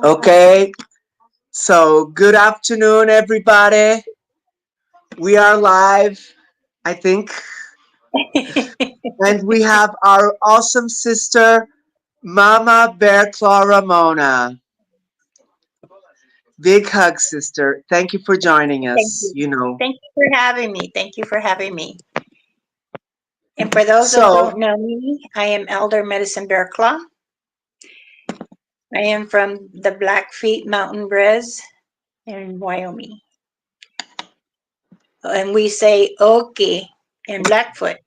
Okay, so good afternoon, everybody. We are live, I think, and we have our awesome sister, Mama Bearclaw Ramona. Big hug, sister. Thank you for joining Thank us. you. Thank you for having me. Thank you for having me. And for those that So, don't know me, I am Elder Medicine Bearclaw. I am from the Blackfeet Mountain Brez in Wyoming. And we say okay in Blackfoot,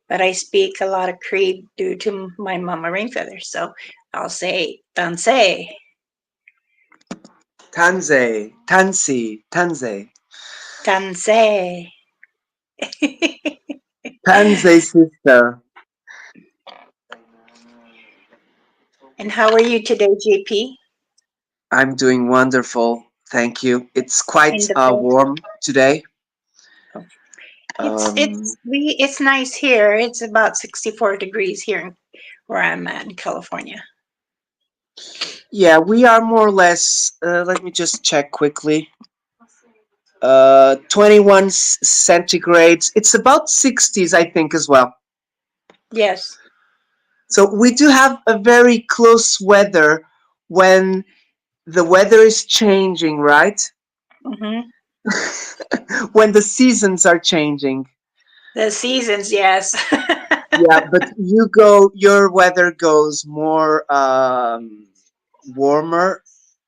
but I speak a lot of Cree due to my mama rain feathers. So I'll say Tanse. Tanze. Tanse. Tanze, sister. And how are you today, JP? I'm doing wonderful. Thank you. It's In quite the bed? warm today. It's it's nice here. It's about 64 degrees here where I'm at in California. Yeah, we are more or less. Let me just check quickly. 21 centigrades. It's about 60s, I think, as well. Yes. So we do have a very close weather when the weather is changing, right? Hmm. When the seasons are changing. The seasons, yes. Yeah, but your weather goes more warmer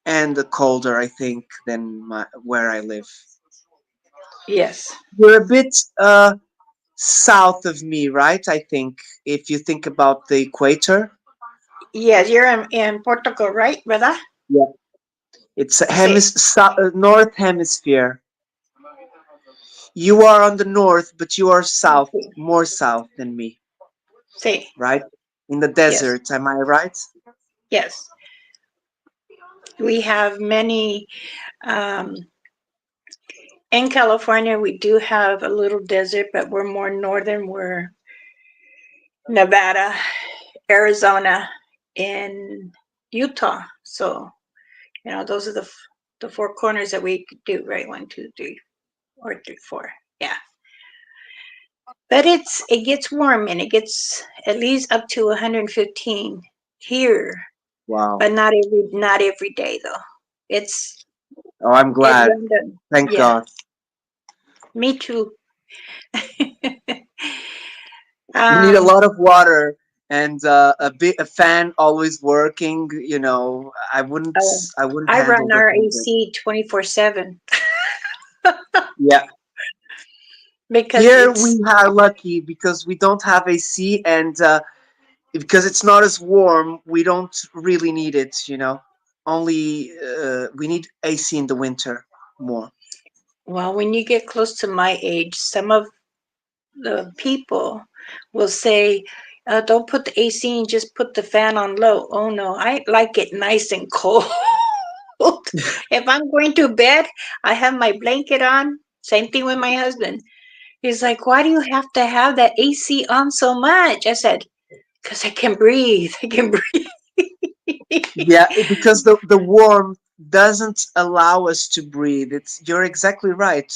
and colder, I think, than where I live. Yes. You're a bit south of me, right? I think if you think about the equator. Yes, you're in Portugal, right, brother? Yeah. It's a See, north hemisphere. You are on the north, but you are south, more south than me, see. right? In the Yes, desert, am I right? yes. We have many. Um, in California, we do have a little desert, but we're more northern. We're Nevada, Arizona, and Utah. So those are the four corners that we could do, right? One, two, three, or three, four. Yeah. But it gets warm and it gets at least up to 115 here, Wow. but not every day though. It's Oh, I'm it's glad. random. Thank Yeah, God. me too. We need a um, lot of water and a fan always working. oh, I wouldn't I handle run the our desert. AC 24/7 Yeah. because Here it's we are lucky because we don't have AC and because it's not as warm, we don't really need it. Only we need AC in the winter more. well, when you get close to my age, some of the people will say, "Don't put the AC in, just put the fan on low." Oh no, I like it nice and cold. If I'm going to bed, I have my blanket on. Same thing with my husband. He's like, "Why do you have to have that AC on so much?" I said, "Because I can breathe. I can breathe." Yeah, because the warmth doesn't allow us to breathe. You're exactly right.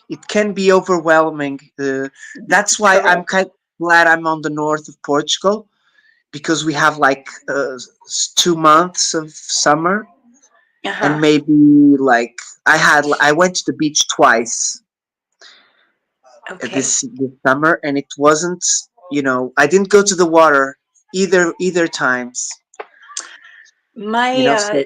It can be overwhelming. That's why I'm Correct. kind of glad I'm on the north of Portugal because we have like 2 months of summer Uh and huh. maybe like I went to the beach twice Okay. this summer and it wasn't I didn't go to the water either times. My So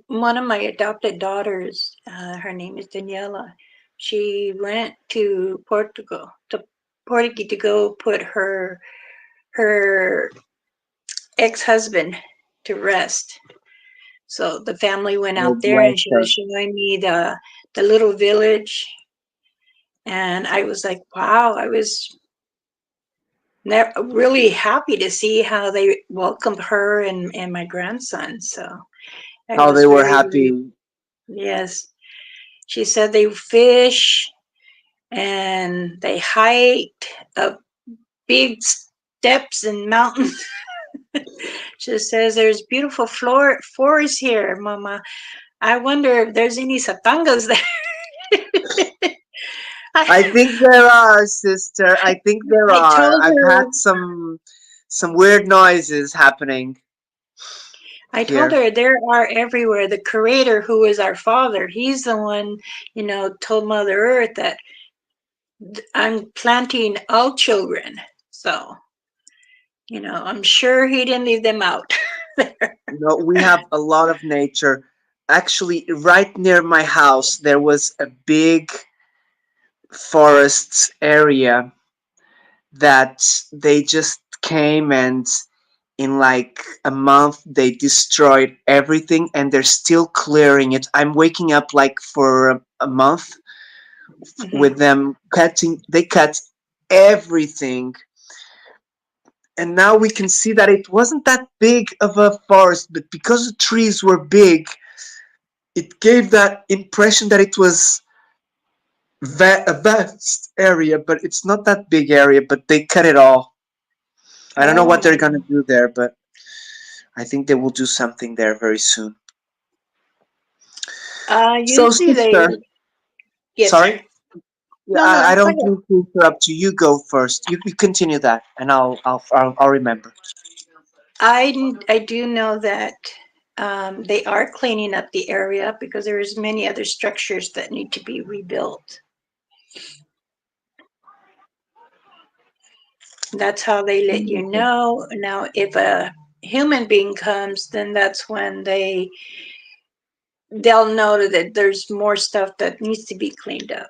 one of my adopted daughters, her name is Daniela. She went to Portugal to go put her ex-husband to rest. So the family went out there bless and she was her. showing me the little village, and I was like, wow, I was really happy to see how they welcomed her and my grandson. So I How was they were very, very, happy. yes. She said they fish and they hiked a big steps and mountains. She says there's beautiful forest here, Mama. I wonder if there's any satangas there. I, I think there are, sister. I think there I are. told I've her had some weird noises happening I told here. her there are everywhere. The creator who is our father, he's the one, told Mother Earth that I'm planting all children. So, I'm sure he didn't leave them out. We have a lot of nature. Actually, right near my house, there was a big forests area that they just came and in like a month they destroyed everything and they're still clearing it. I'm waking up like for a month Mhm. with them cutting, they cut everything, and now we can see that it wasn't that big of a forest, but because the trees were big, it gave that impression that it was a vast area, but it's not that big area, but they cut it all. I don't know Oh what they're my. gonna do there, but I think they will do something there very soon. So, Usually they. sister, Yes, sir. sorry? Yeah, No, no, I go don't ahead. mean to interrupt you. You go first. You continue that, and I'll remember. I do know that they are cleaning up the area because there's many other structures that need to be rebuilt. That's how they let you know. Now, if a human being comes, then that's when they'll know that there's more stuff that needs to be cleaned up,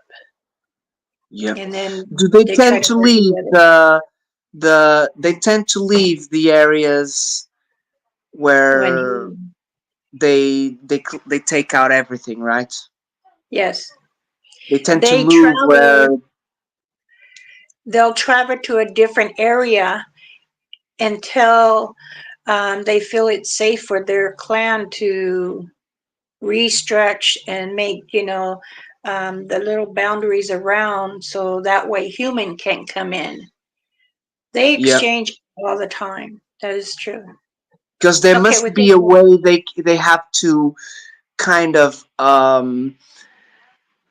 Yeah. and then Do they they try tend to to work leave together. they tend to leave the areas When where he, they take out everything, right? yes, They tend to they move where. travel. They'll travel to a different area until they feel it's safe for their clan to restretch and make the little boundaries around so that way human can't come in. They Yeah, exchange all the time. That is true. because there Okay, must with be a way they have to kind of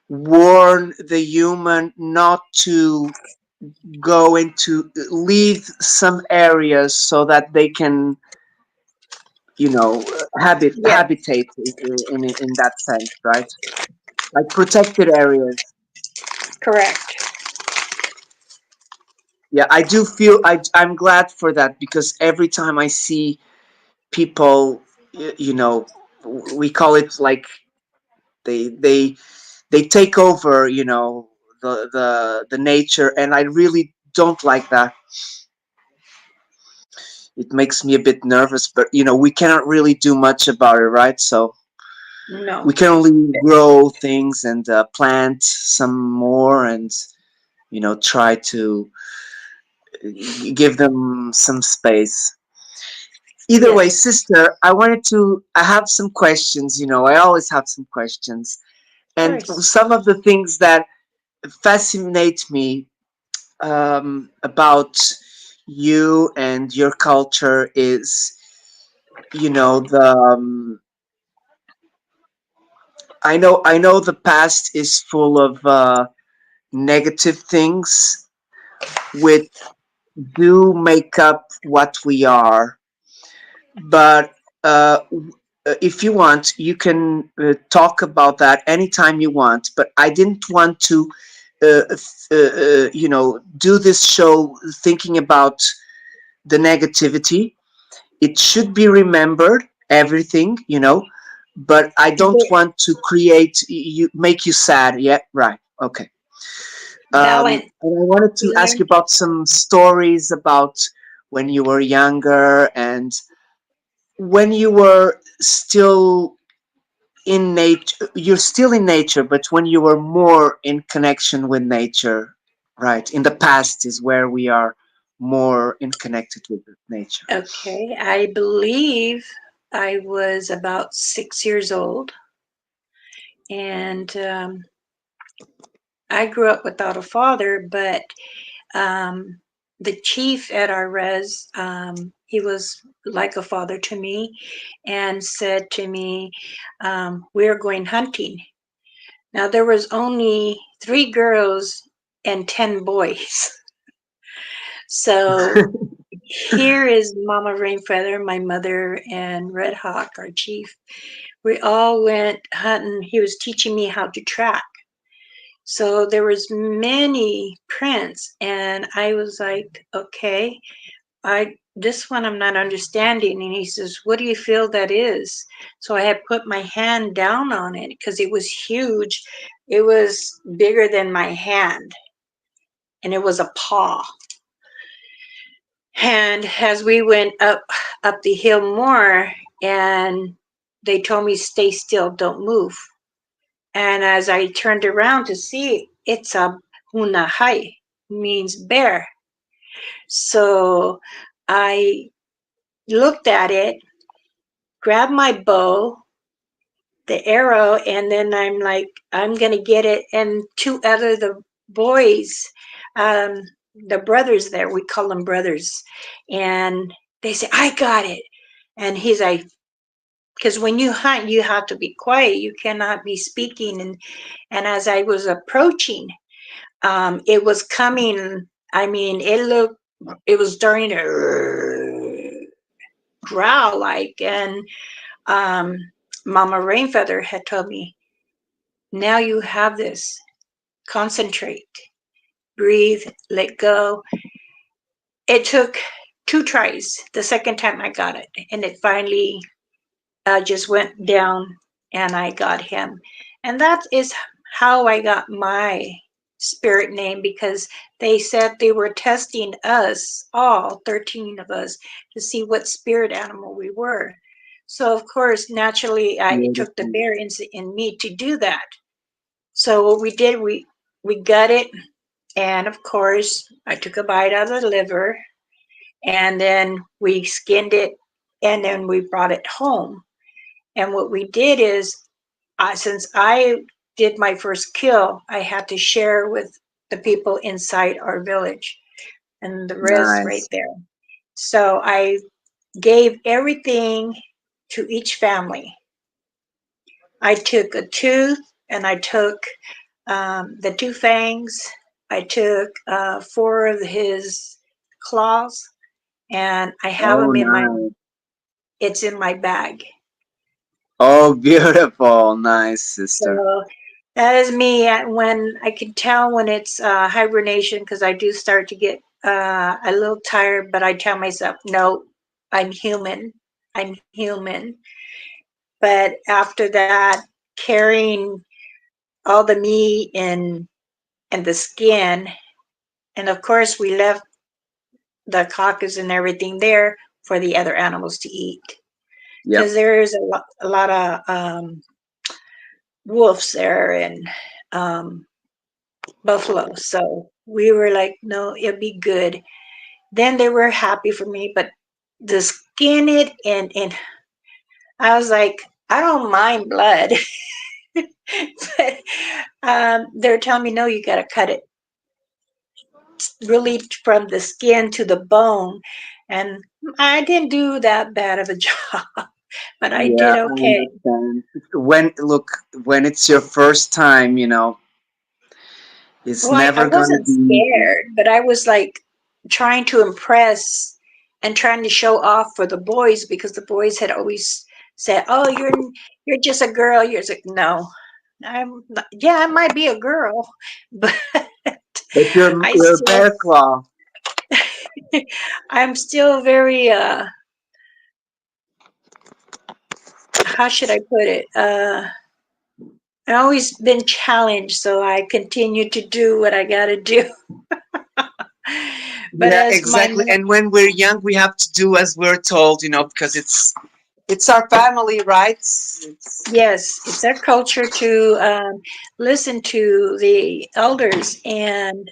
warn the human not to go into leave some areas so that they can yes, habitate in that sense, right? Like protected areas. correct. Yeah, I do feel I'm glad for that because every time I see people, you know, we call it like they they they take over, the nature, and I really don't like that. It makes me a bit nervous, but we cannot really do much about it, right? So we No, can only grow things and plant some more, and try to give them some space. Either way, yes, sister, I have some questions. I always have some questions, of and course. some of the things that fascinate me about you and your culture is, the I know the past is full of negative things which do make up what we are, but if you want, you can talk about that anytime you want. But I didn't want to, do this show thinking about the negativity. It should be remembered, everything, but I don't The want to make you sad. Yeah, right. Okay. balance. And I wanted to We ask you learn. about some stories about when you were younger and when you were still in nature. You're still in nature, but when you were more in connection with nature, right? In the past is where we are more in connected with nature. Okay, I believe I was about 6 years old, and I grew up without a father, but um, the chief at our res, he was like a father to me, and said to me, "We're going hunting." Now there was only 3 girls and 10 boys. So here is Mama Rainfeather, my mother, and Red Hawk, our chief. We all went hunting. He was teaching me how to track. So there was many prints, and I was like, okay, I this one I'm not understanding. And he says, what do you feel that is? So I had put my hand down on it because it was huge. It was bigger than my hand, and it was a paw. And as we went up the hill more, and they told me, stay still, don't move. And as I turned around to see, it's a hunahai, means bear. So I looked at it, grabbed my bow, the arrow, and then I'm like, I'm gonna get it. And 2 other the boys, um, the brothers there, we call them brothers, and they say, I got it. And he's like, because when you hunt, you have to be quiet. You cannot be speaking. And as I was approaching, it was coming. I mean, it was starting to growl like, and um, Mama Rainfeather had told me, now you have this. Concentrate, breathe, let go. It took 2 tries. The second time I got it, and it finally just went down, and I got him. And that is how I got my spirit name, because they said they were testing us, all 13 of us, to see what spirit animal we were. So, of course, naturally, it took the Beautiful. bear in me to do that. So, what we did, we gut it, and of course, I took a bite out of the liver, and then we skinned it, and then we brought it home. And what we did is, since I did my first kill, I had to share with the people inside our village and the res right Nice. there. So I gave everything to each family. I took a tooth, and I took the 2 fangs. I took 4 of his claws, and I have Oh, them in my. nice. It's in my bag. Oh, beautiful. Nice, sister. So that is me when I can tell when it's hibernation, because I do start to get a little tired, but I tell myself, no, I'm human. I'm human. But after that, carrying all the meat and the skin, and of course we left the carcass and everything there for the other animals to eat, Yep. because there's a lot of wolves there, and um, buffalo. So we were like, no, it'll be good. Then they were happy for me, but the skin it, and I was like, I don't mind blood, but they're telling me, no, you got to cut it really from the skin to the bone, and I didn't do that bad of a job, but I did Yeah, I okay. understand. When it's your first time, it's Well, I never gonna wasn't be easy. scared, but I was like trying to impress and trying to show off for the boys, because the boys had always said, "Oh, you're just a girl." You're like, "No, I'm not, yeah, I might be a girl, but But I you're a still bear claw. I'm still very how should I put it? I've always been challenged, so I continue to do what I got to do. But Yeah, as my exactly. And when we're young, we have to do as we're told, because it's our family, right? It's Yes, it's our culture to listen to the elders, and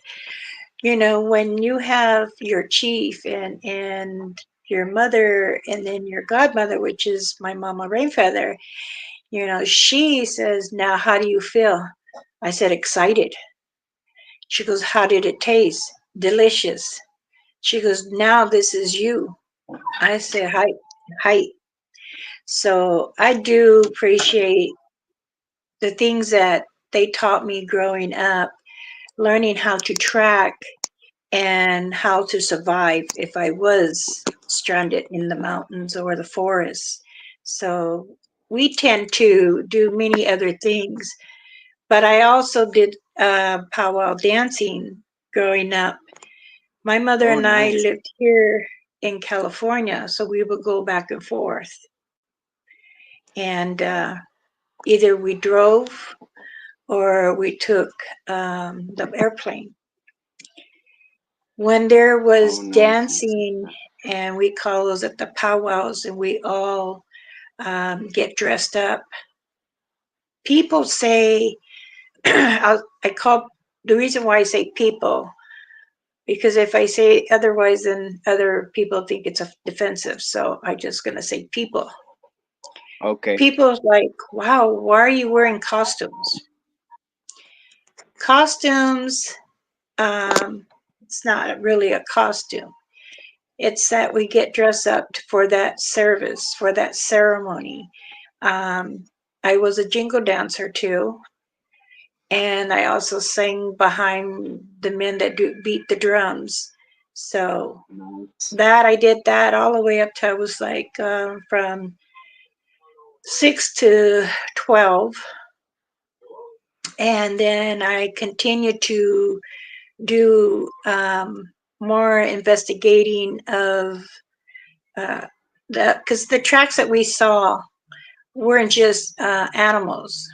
when you have your chief and your mother, and then your godmother, which is my mama Rainfeather. She says, "Now, how do you feel?" I said, "Excited." She goes, "How did it taste?" "Delicious." She goes, now this is you. I say, hi, hi. So I do appreciate the things that they taught me growing up, learning how to track and how to survive if I was stranded in the mountains or the forest. So we tend to do many other things, but I also did powwow dancing growing up. My mother Oh, and I nice. lived here in California, so we would go back and forth. And either we drove or we took the airplane. When there Oh, was nice, nice. dancing, and we call those at the powwows, and we all get dressed up, people say, I call the reason why I say people, because if I say otherwise, then other people think it's defensive. So I'm just going to say people. Okay. People's like, wow, why are you wearing costumes? Costumes, it's not really a costume. It's that we get dressed up for that service, for that ceremony. Um, I was a jingle dancer too, and I also sang behind the men that beat the drums. So Nice. that I did that all the way up to I was like from 6 to 12, and then I continued to do more investigating of uh, because the tracks that we saw weren't just animals.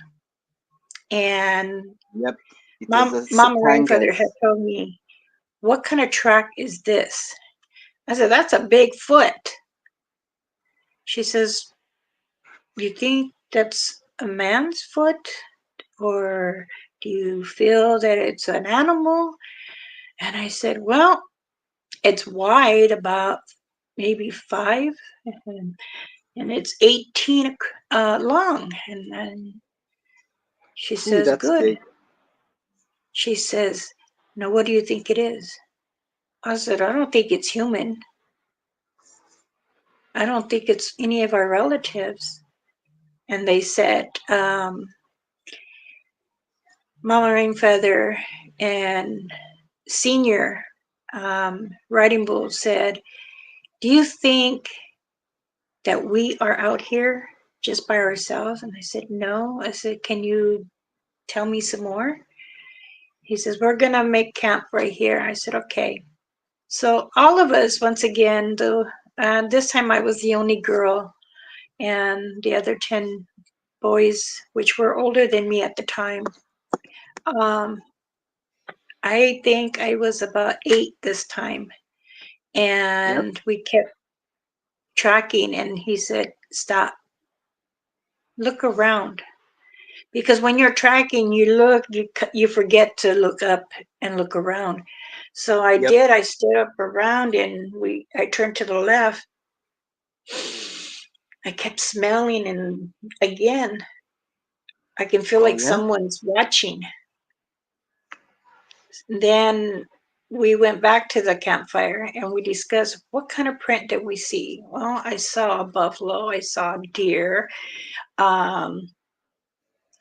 And Yep. It was a Mama Rainfeather had Satangas. told me, "What kind of track is this?" I said, "That's a big foot." She says, "You think that's a man's foot? Or do you feel that it's an animal?" And I said, "Well, it's wide, about maybe 5, and, and it's 18 long." And she Ooh, says, that's "Good." big. She says, "Now, what do you think it is?" I said, "I don't think it's human. I don't think it's any of our relatives." And they said, Mama Rainfeather and Senior Riding Bull said, "Do you think that we are out here just by ourselves?" And I said, "No." I said, "Can you tell me some more?" He says, "We're going to make camp right here." I said, "Okay." So all of us, once again, though, this time I was the only girl, and the other 10 boys, which were older than me at the time. Um, I think I was about 8 this time, Yep. and we kept tracking. And he said, "Stop, look around." Because when you're tracking, you look, you forget to look up and look around. So I Yep. did. I stood up around, and I turned to the left. I kept smelling, and again, I can feel Oh, like yeah. someone's watching. Then we went back to the campfire and we discussed, what kind of print did we see? Well, I saw a buffalo, I saw a deer, um,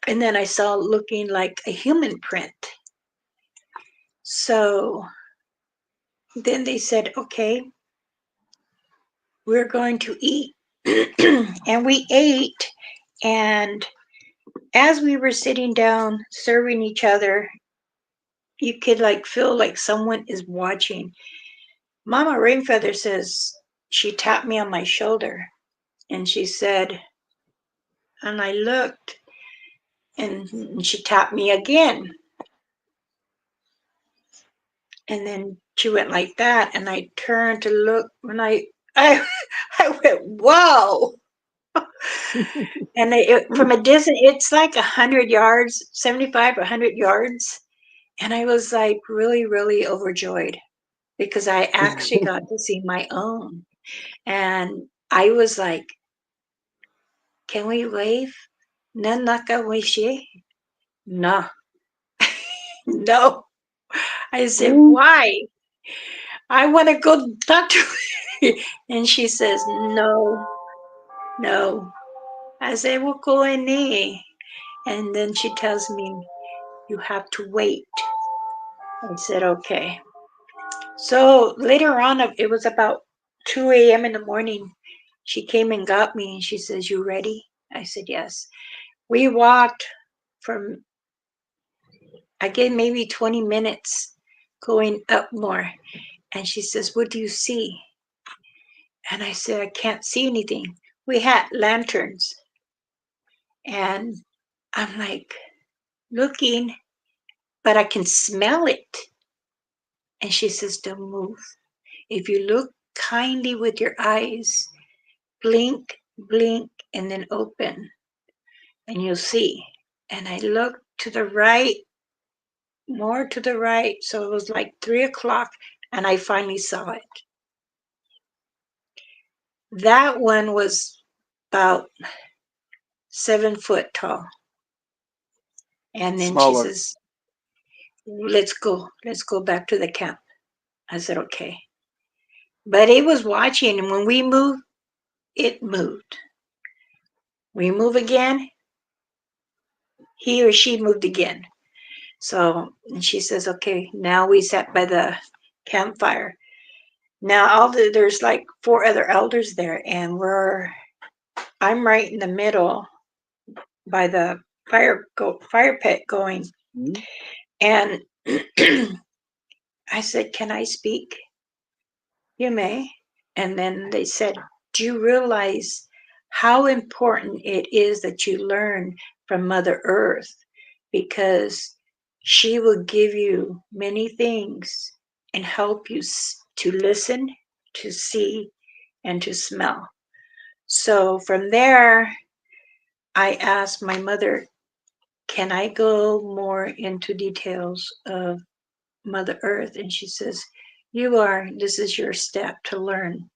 and then I saw looking like a human print. So then they said, okay, we're going to eat. And we ate. And as we were sitting down serving each other, you could like feel like someone is watching. Mama Rainfeather says, she tapped me on my shoulder and she said, and I looked, and she tapped me again. And then she went like that, and I turned to look, and I, I went, whoa. And from a distance, it's like 100 yards, 75, 100 yards. And I was like really, really overjoyed because I actually got to see my own. And I was like, can we wave? Nanaka wishi? No, no. I said, Ooh. why? I want to go talk to her. And she says, no, no. I said, well, go in there. And then she tells me, you have to wait. I said, okay. So later on, it was about 2 a.m. in the morning. She came and got me and she says, you ready? I said, yes. We walked from, I guess, maybe 20 minutes going up more. And she says, what do you see? And I said, I can't see anything. We had lanterns. And I'm like looking, but I can smell it. And she says, don't move. If you look kindly with your eyes, blink, blink, and then open, and you'll see. And I looked to the right, more to the right. So it was like 3 o'clock, and I finally saw it. That one was about 7 foot tall. And then she Smaller. says, let's go back to the camp. I said, okay. But it was watching, and when we moved, it moved. We move again, he or she moved again. So and she says, okay, now we sat by the campfire. Now there's like 4 other elders there, and I'm right in the middle by the fire pit going. Mhm. And I said, can I speak? You may. And then they said, do you realize how important it is that you learn from Mother Earth? Because she will give you many things and help you to listen, to see, and to smell. So from there, I asked my mother, can I go more into details of Mother Earth? And she says, this is your step to learn.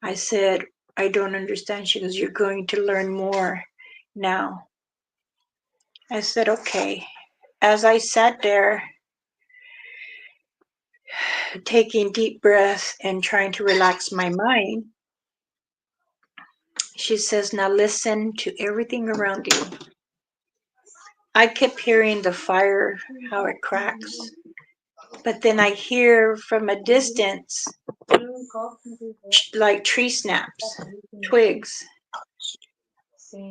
I said, I don't understand. She goes, you're going to learn more now. I said, okay. As I sat there, taking deep breaths and trying to relax my mind, she says, now listen to everything around you. I kept hearing the fire, how it cracks. But then I hear from a distance, like tree snaps, twigs.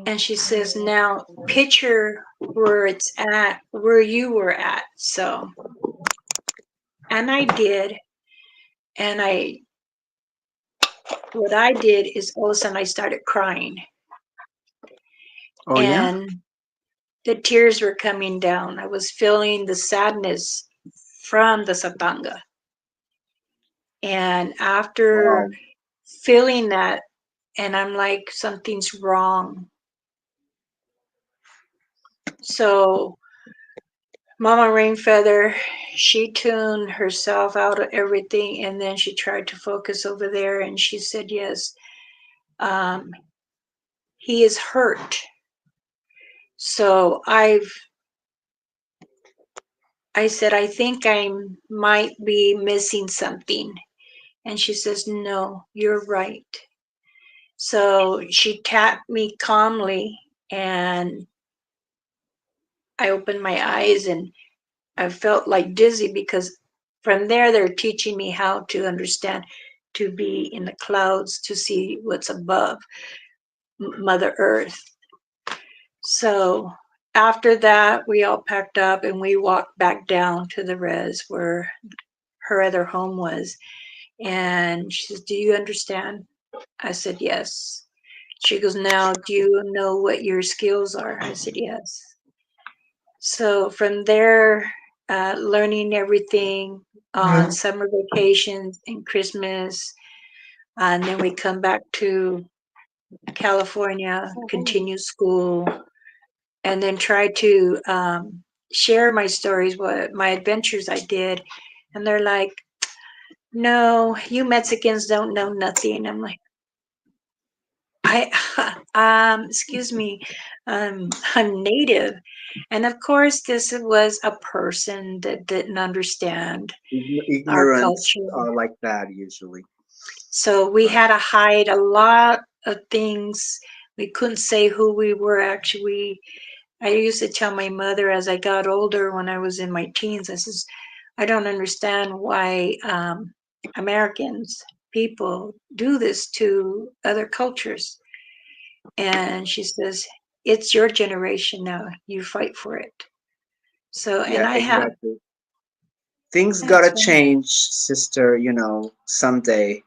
And she says, now picture where it's at, where you were at. So, and I did. And what I did is all of a sudden I started crying. Oh yeah. And the tears were coming down. I was feeling the sadness from the satanga. And after Wow. feeling that, and I'm like, something's wrong. So Mama Rainfeather, she tuned herself out of everything, and then she tried to focus over there, and she said, yes, um, he is hurt. So I said, I think I might be missing something. And she says, no, you're right. So she tapped me calmly, and I opened my eyes, and I felt like dizzy because from there they're teaching me how to understand, to be in the clouds, to see what's above Mother Earth. So after that, we all packed up and we walked back down to the res where her other home was. And she says, do you understand? I said, yes. She goes, now, do you know what your skills are? I said, yes. So from there, learning everything on summer vacations and Christmas, and then we come back to California, continue school, and then try to share my stories, what my adventures I did. And they're like, no, you Mexicans don't know nothing. I'm like, I, excuse me, a native. And of course, this was a person that didn't understand our Ignorance culture. are like that usually. So we Right. had to hide a lot of things. We couldn't say who we were actually. I used to tell my mother as I got older when I was in my teens, I says, I don't understand why Americans, people, do this to other cultures. And she says, it's your generation now. You fight for it. So, and Yeah, I have, exactly. Things that's gotta right. change, sister, someday.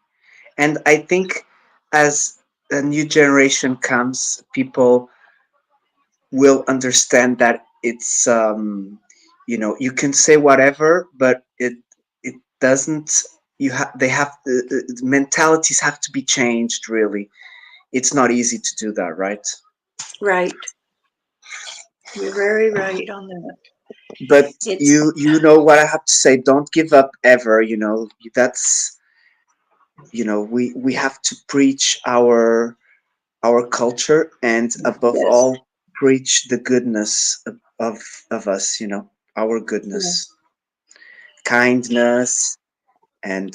And I think as a new generation comes, people will understand that it's you can say whatever, but it doesn't. They have mentalities have to be changed. Really, it's not easy to do that, right? Right. You're very right on that. But It's you know what I have to say. Don't give up ever. That's we have to preach our culture, and above yes, all preach the goodness of us, our yes, goodness, kindness, and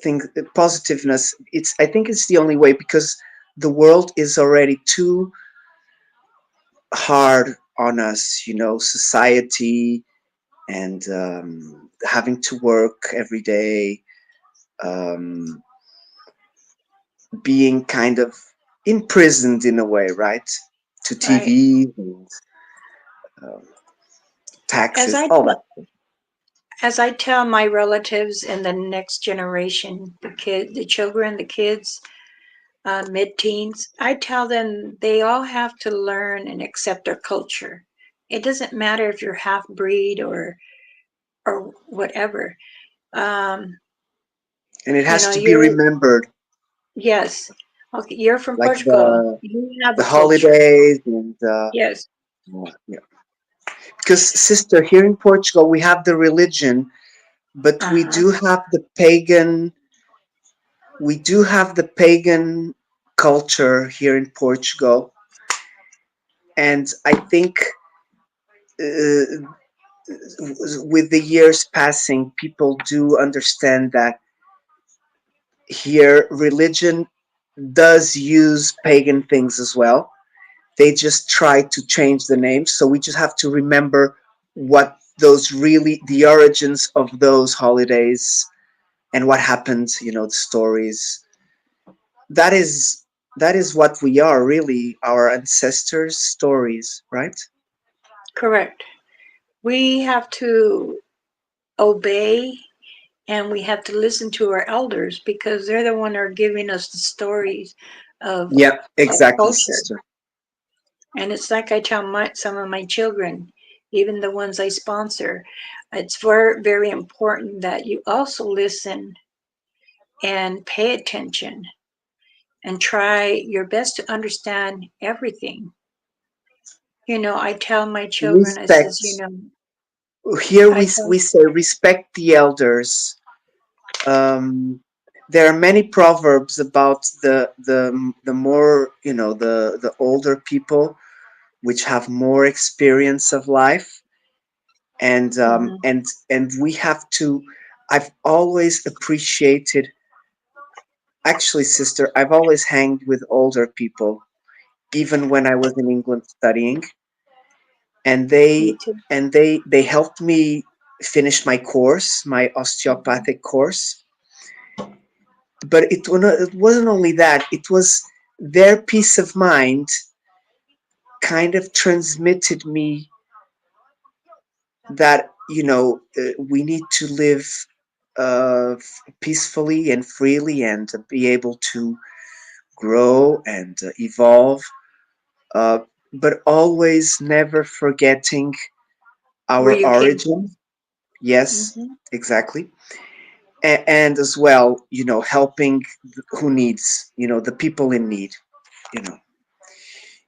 think positiveness. I think it's the only way, because the world is already too hard on us, society, and having to work every day, um, being kind of imprisoned in a way, right, to right. TV and um, As taxes, I all that. as I tell my relatives in the next generation, the children, the kids, mid-teens, I tell them they all have to learn and accept their culture. It doesn't matter if you're half breed or whatever. Um, And it has to be you're remembered, yes, okay. You're from like Portugal. You have the a culture. holidays and Yes. yeah. Because, sister, here in Portugal we have the religion, but Uh huh. we do have the pagan culture here in Portugal, and I think uh, with the years passing, people do understand that here religion does use pagan things as well. They just try to change the names, so we just have to remember what those really the origins of those holidays and what happened, the stories. That is what we are, really, our ancestors' stories, right? Correct. We have to obey and we have to listen to our elders because they're the one who are giving us the stories of Yeah, our exactly, culture. sister. And it's like I tell some of my children, even the ones I sponsor, it's very, very important that you also listen and pay attention and try your best to understand everything. I tell my children, I says, Respect. Here I we tell, say respect the elders. um, there are many proverbs about the more, the older people, which have more experience of life, and mhm, we have to. I've always appreciated, actually, sister, I've always hanged with older people, even when I was in England studying, and me they too. they helped me finish my course, my Mhm. osteopathic course. But it wasn't only that, it was their peace of mind kind of transmitted me that, we need to live peacefully and freely, and be able to grow and evolve, uh, but always never forgetting Where our you came origin. from. Yes, Hmm. exactly. And as well, helping who needs, the people in need, you know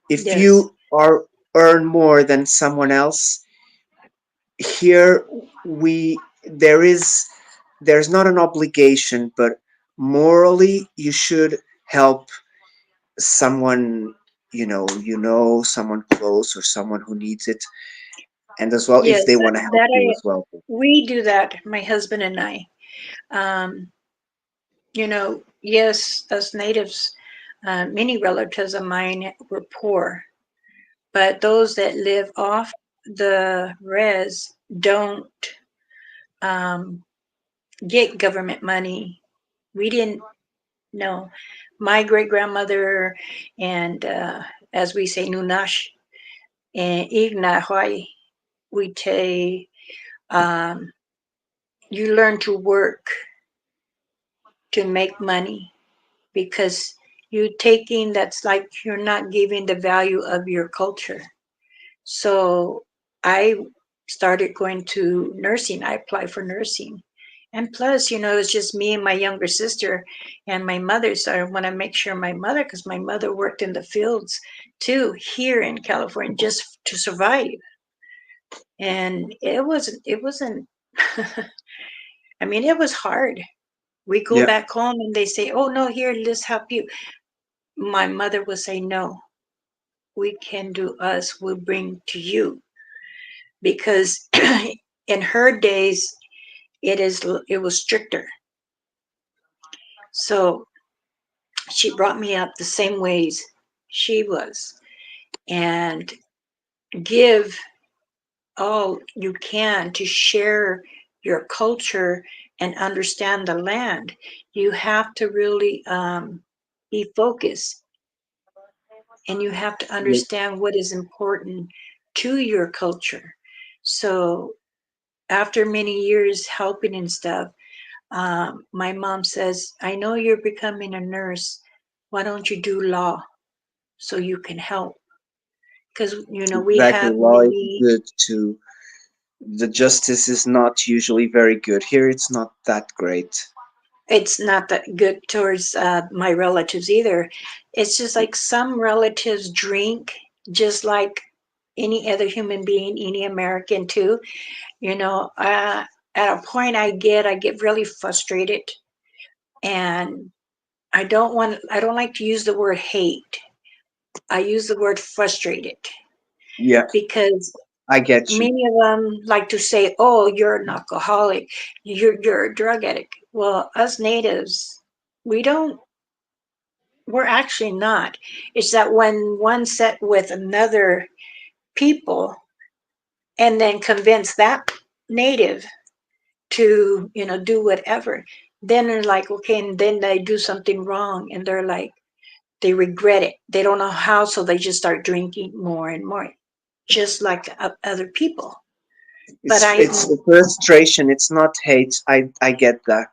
if Yes, you are earn more than someone else, here we there's not an obligation, but morally you should help someone, someone close or someone who needs it, and as well if Yes, they want to help that you I as well. we do that, my husband and I. Um, yes, as natives, many relatives of mine were poor, but those that live off the res don't um, get government money. We didn't know. My great grandmother and as we say, Nunash and Igna Hawaii, we take um, you learn to work to make money because you taking that's like you're not giving the value of your culture. So I started going to nursing. I applied for nursing. And plus, it's just me and my younger sister and my mother. So I want to make sure my mother, because my mother worked in the fields too here in California just to survive. And it wasn't, I mean, it was hard. We go Yeah. back home and they say, oh, no, here, let's help you. My mother would say, no, we can do us, we'll bring to you. Because in her days, it was stricter. So she brought me up the same ways she was and give all you can to share your culture and understand the land. You have to really be focused and you have to Yeah. understand what is important to your culture. So after many years helping and stuff, my mom says, I know you're becoming a nurse. Why don't you do law so you can help? Because, we Exactly. have Law is many, good to the justice is not usually very good. Here it's not that great. it's not that good towards my relatives either. It's just like some relatives drink just like any other human being, any American too. At a point I get really frustrated and I don't like to use the word hate. I use the word frustrated Yeah, because I get you. many of them like to say, "Oh, you're an alcoholic, you're a drug addict." Well, us natives, we don't. We're actually not. It's that when one set with another people and then convince that native to do whatever, then they're like, okay, and then they do something wrong, and they're like, they regret it. They don't know how, so they just start drinking more and more, just like other people. But It's frustration. It's not hate. I get that.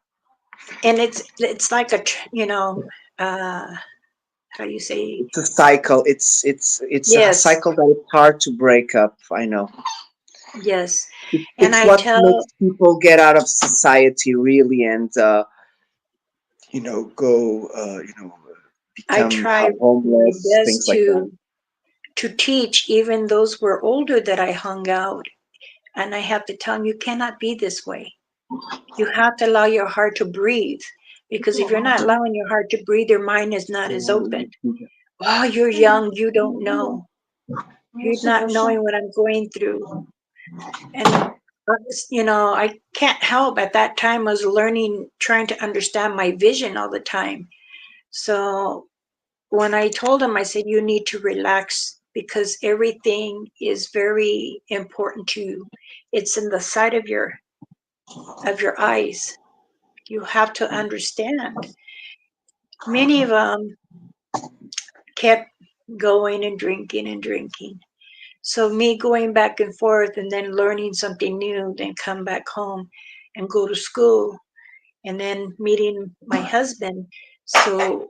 and it's like uh, how do you say? It's a cycle. It's a Yes, cycle that it's hard to break up. I know. yes. And It's I what tell, makes people get out of society really, and go I become try my homeless, best things like that. to teach even those who are older that I hung out, and I have to tell them, you cannot be this way. You have to allow your heart to breathe, because if you're not allowing your heart to breathe, your mind is not as open. Oh, you're young, you don't know. You're not knowing what I'm going through. And I can't help at that time I was learning, trying to understand my vision all the time. So when I told him, I said, you need to relax because everything is very important to you. It's in the side of your eyes. You have to understand. Many of them kept going and drinking and drinking. So me going back and forth and then learning something new, then come back home and go to school and then meeting my husband. So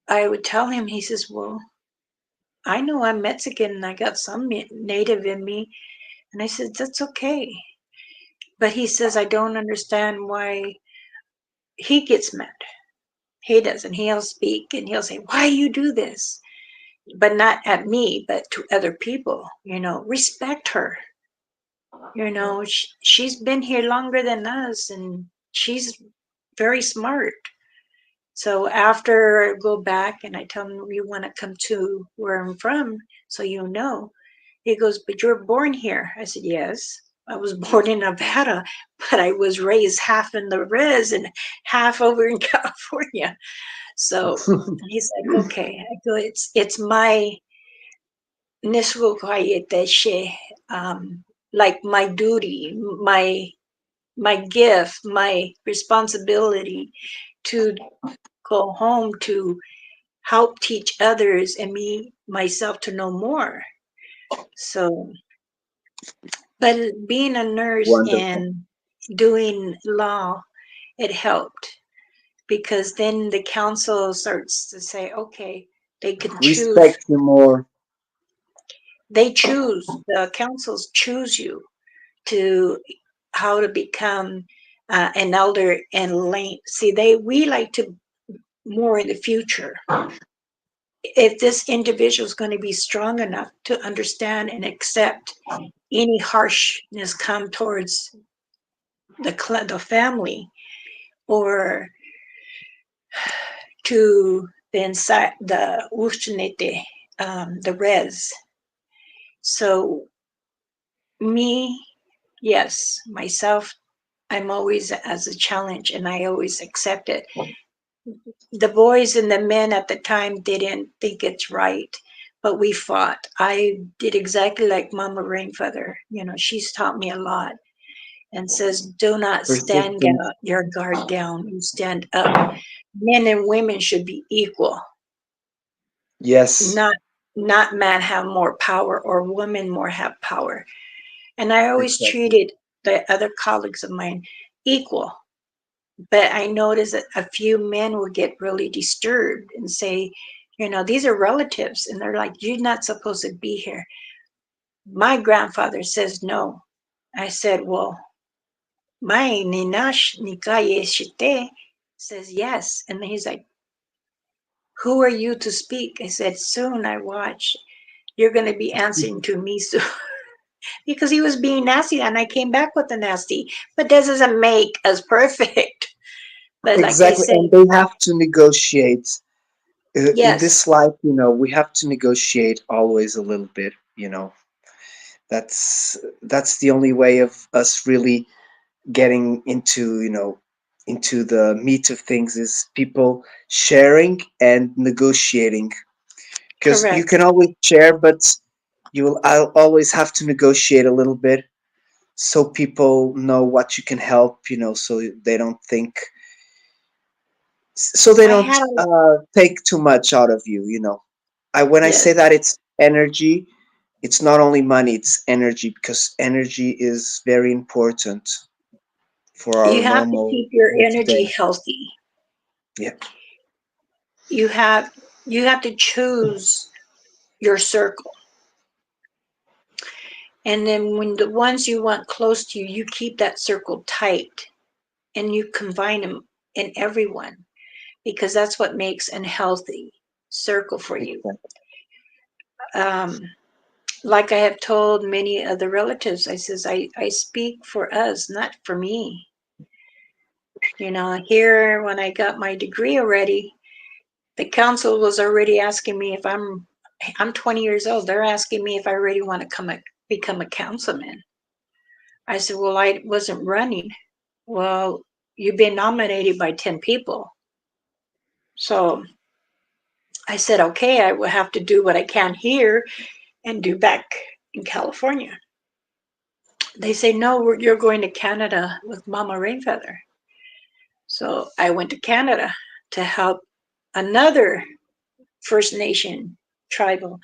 I would tell him, he says, well, I know I'm Mexican and I got some native in me. And I said, that's okay. But he says, I don't understand why he gets mad. He doesn't. He'll speak and he'll say, why you do this? But not at me, but to other people. Respect her. She's been here longer than us and she's very smart. So after I go back and I tell him, you want to come to where I'm from, so you know. He goes, but you're born here. I said, yes. I was born in Nevada, but I was raised half in the res and half over in California. So he's like, okay. I go, it's my nisukayeteshe, like my duty, my gift, my responsibility to go home to help teach others and me myself to know more. So, but being a nurse Wonderful. and doing law, it helped because then the council starts to say, okay, they can choose. Respect you more. They choose, the councils choose you to how to become an elder and lane. See, we like to more in the future. If this individual is going to be strong enough to understand and accept any harshness come towards the family or to the inside the ushnete, the res. So me, yes, myself, I'm always as a challenge and I always accept it. The boys and the men at the time didn't think it's right, but we fought. I did exactly like Mama Rainfeather. You know, she's taught me a lot and says, do not stand Persistence. out your guard down. You stand up. Men and women should be equal, Yes. not man have more power or women more have power. And I always Exactly. treated the other colleagues of mine equal. But I noticed that a few men will get really disturbed and say, you know, these are relatives. And they're like, you're not supposed to be here. My grandfather says no. I said, well, my ninash nikaye shite says yes. And then he's like, who are you to speak? I said, soon I watch. You're going to be answering to me soon. Because he was being nasty and I came back with the nasty. But this doesn't make us perfect. But like I Exactly. say, And they have to negotiate. In yes, this life, we have to negotiate always a little bit. That's the only way of us really getting into the meat of things is people sharing and negotiating. Because you correct. can always share, but I'll always have to negotiate a little bit so people know what you can help, so they don't think, so they I don't had a, take too much out of you. When I yes, say that it's energy, it's not only money, it's energy, because energy is very important for our you have to normal keep your energy day. healthy. Yeah, You have you have to choose your circle. And then when the ones you want close to you, you keep that circle tight and you combine them in everyone because that's what makes an healthy circle for you. exactly. Um, like I have told many of the relatives, I says, I speak for us, not for me. You know, here when I got my degree already, the council was already asking me if I'm 20 years old. They're asking me if I really want to become a councilman. I said, well, I wasn't running. Well, you've been nominated by 10 people. So I said, okay, I will have to do what I can here and do back in California. They say, no, you're going to Canada with Mama Rainfeather. So I went to Canada to help another First Nation tribal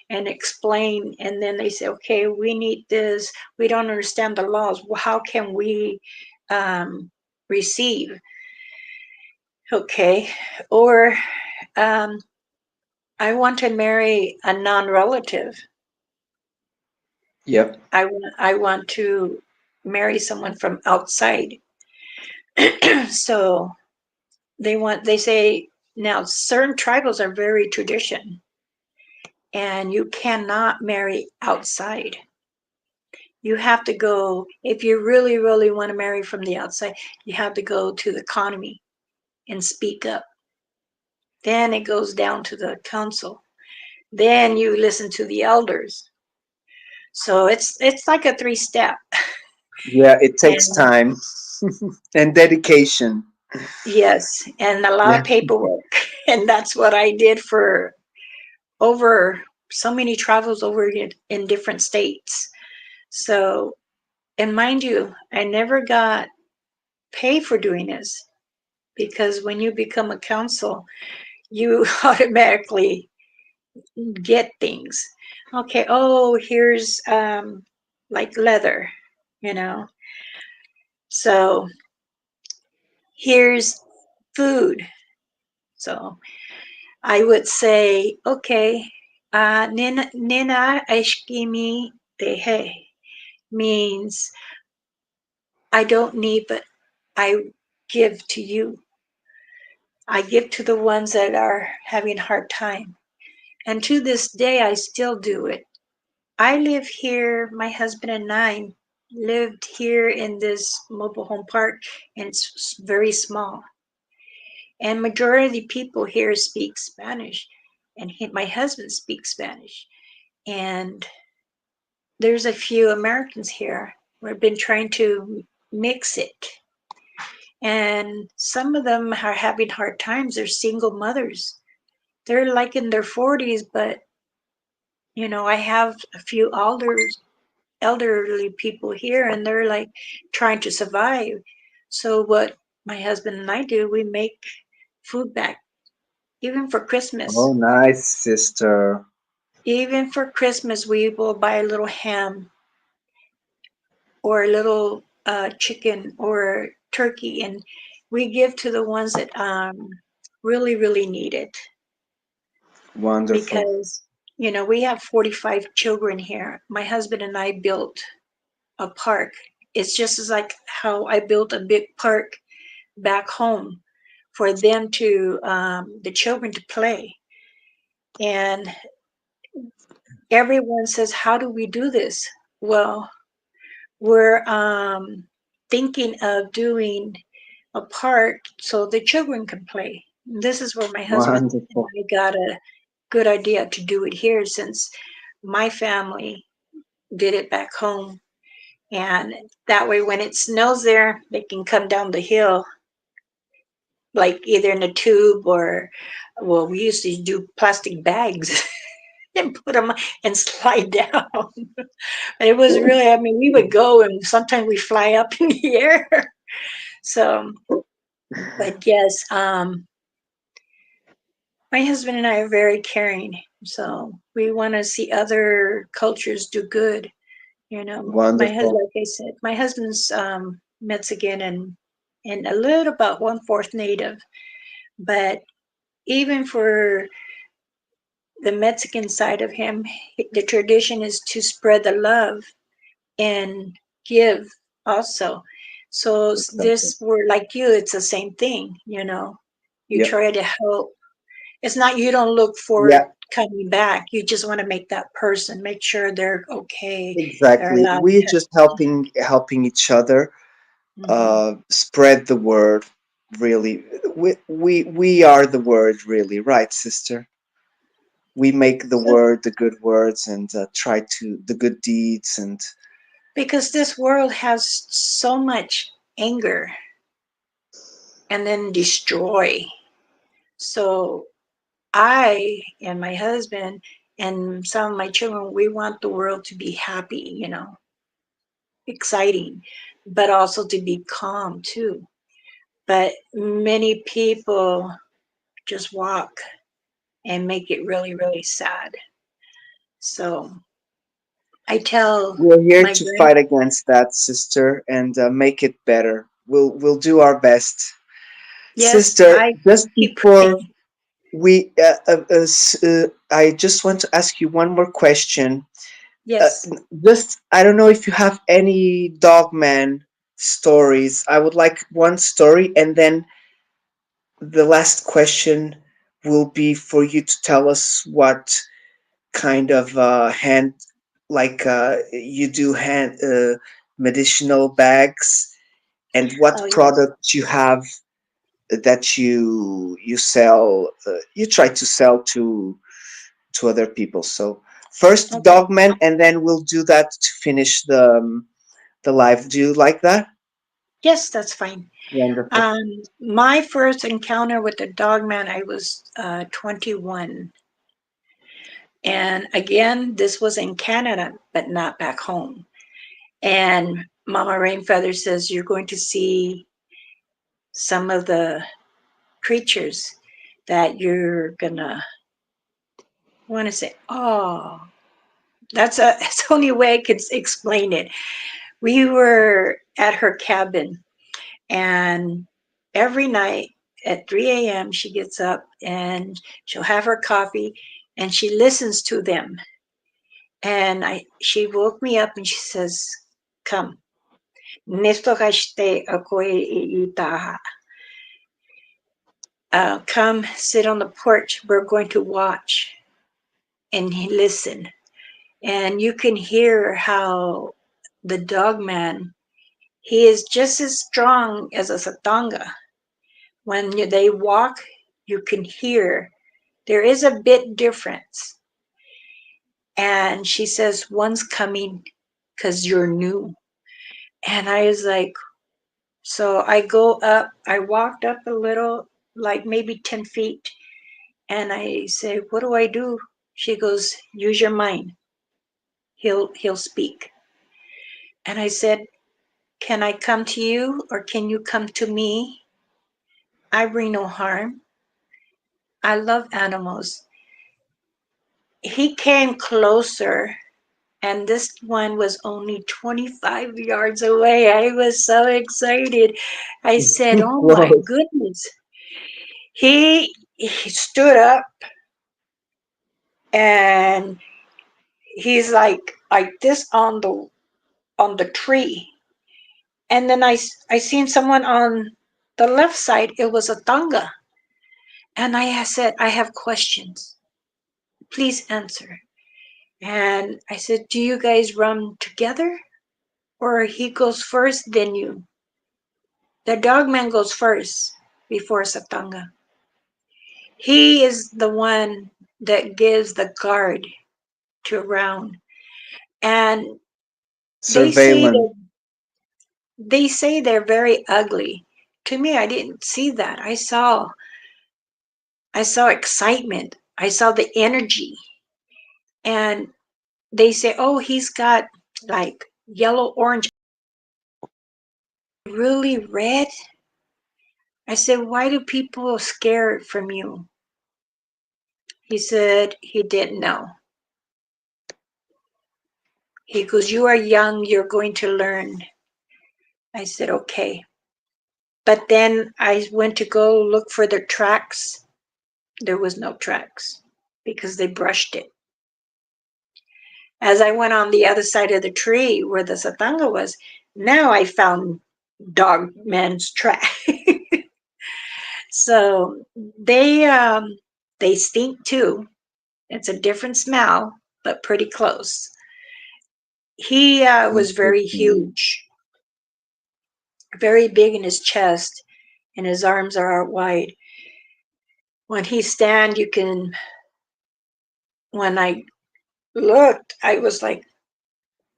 and explain. And then they say, okay, we need this. We don't understand the laws. Well, how can we receive? Okay. Or um, I want to marry a non relative. Yep. I want to marry someone from outside. So they say now certain tribals are very tradition and you cannot marry outside. You have to go, if you really, really want to marry from the outside, you have to go to the economy and speak up. then it goes down to the council. Then you listen to the elders. So it's like a three step. Yeah, it takes And time and dedication. yes, and a lot Yeah. of paperwork. And that's what I did for over so many travels over in different states. So, and mind you, I never got paid for doing this because when you become a council, you automatically get things. Okay, oh, here's like leather, you know. So here's food. So I would say, okay, nina ashkimi tehe means I don't need, but I give to you. I give to the ones that are having a hard time. And to this day, I still do it. I live here, my husband and I lived here in this mobile home park, and it's very small. And majority of the people here speak Spanish, and my husband speaks Spanish. And there's a few Americans here. We've been trying to mix it. And some of them are having hard times. They're single mothers. They're like in their 40s, but I have a few elderly people here, and they're like trying to survive. So what my husband and I do, we make food back, even for Christmas. Oh, nice, sister. Even for Christmas, we will buy a little ham or a little chicken or turkey, and we give to the ones that really, really need it. Wonderful. Because, we have 45 children here. My husband and I built a park. It's just as like how I built a big park back home for them to, the children to play. And everyone says, how do we do this? Well, we're thinking of doing a park so the children can play. This is where my husband and Wonderful. I got a good idea to do it here since my family did it back home. And that way, when it snows there, they can come down the hill, like either in a tube or, well, we used to do plastic bags and put them and slide down. It was really, I mean, we would go and sometimes we fly up in the air. So, but yes, my husband and I are very caring. So we want to see other cultures do good. My husband, Wonderful. like I said, my husband's Mexican and a little about 1/4 Native. But even for the Mexican side of him, the tradition is to spread the love and give also. So Exactly. this word, like you, it's the same thing. You Yep. try to help. It's not you don't look for Yeah, coming back. You just want to make that person make sure they're okay. They're exactly. allowed We're to. just helping each other Hmm. spread the word, really. We are the word, really, right, sister? We make the So, word the good words and try to the good deeds and because this world has so much anger and then destroy. So I and my husband and some of my children, we want the world to be happy, exciting, but also to be calm too. But many people just walk and make it really, really sad. So I tell we're here my to grand, fight against that, sister, and make it better. We'll do our best. yes, Sister, I just keep before praying. I just want to ask you one more question. Yes. Just, I don't know if you have any Dogman stories. I would like one story, and then the last question will be for you to tell us what kind of hand, like you do hand medicinal bags, and what Oh, yes. products you have that you sell, you try to sell to other people. So first Okay. Dogman, and then we'll do that to finish the live. Do you like that? Yes, that's fine. Wonderful. My first encounter with the dog man, I was 21. And again, this was in Canada, but not back home. And Mama Rainfeather says, you're going to see some of the creatures that you're gonna want to say, oh, that's the only way I could explain it. We were at her cabin, and every night at 3 a.m., she gets up and she'll have her coffee and she listens to them. And she woke me up and she says, come. Nesto hashte akoe itaha. Come sit on the porch. We're going to watch and listen. And you can hear how the dog man, he is just as strong as a satanga. When they walk, you can hear there is a bit difference. And she says, one's coming because you're new. And I was like, so I go up, I walked up a little, like maybe 10 feet. And I say, what do I do? She goes, use your mind. He'll speak. And I said, can I come to you or can you come to me? I bring no harm. I love animals. He came closer, and this one was only 25 yards away. I was so excited. I said, oh my Whoa. goodness. He stood up and he's like this on the tree. And then I seen someone on the left side. It was a tanga. And I said, I have questions. Please answer. And I said, do you guys run together? Or he goes first, then you? The dog man goes first before Satanga. He is the one that gives the guard to round. And they say Surveillance. that they say they're very ugly. To me, I didn't see that. I saw excitement. I saw the energy. And they say, oh, he's got like yellow, orange, really red. I said, why do people scared from you? He said he didn't know. He goes, you are young, you're going to learn. I said, okay. But then I went to go look for the tracks. There was no tracks because they brushed it. As I went on the other side of the tree where the satanga was, now I found dog man's track. So they stink too. It's a different smell, but pretty close. He was very Interesting. huge, very big in his chest, and his arms are out wide. When he stand, you can. When I looked, I was like,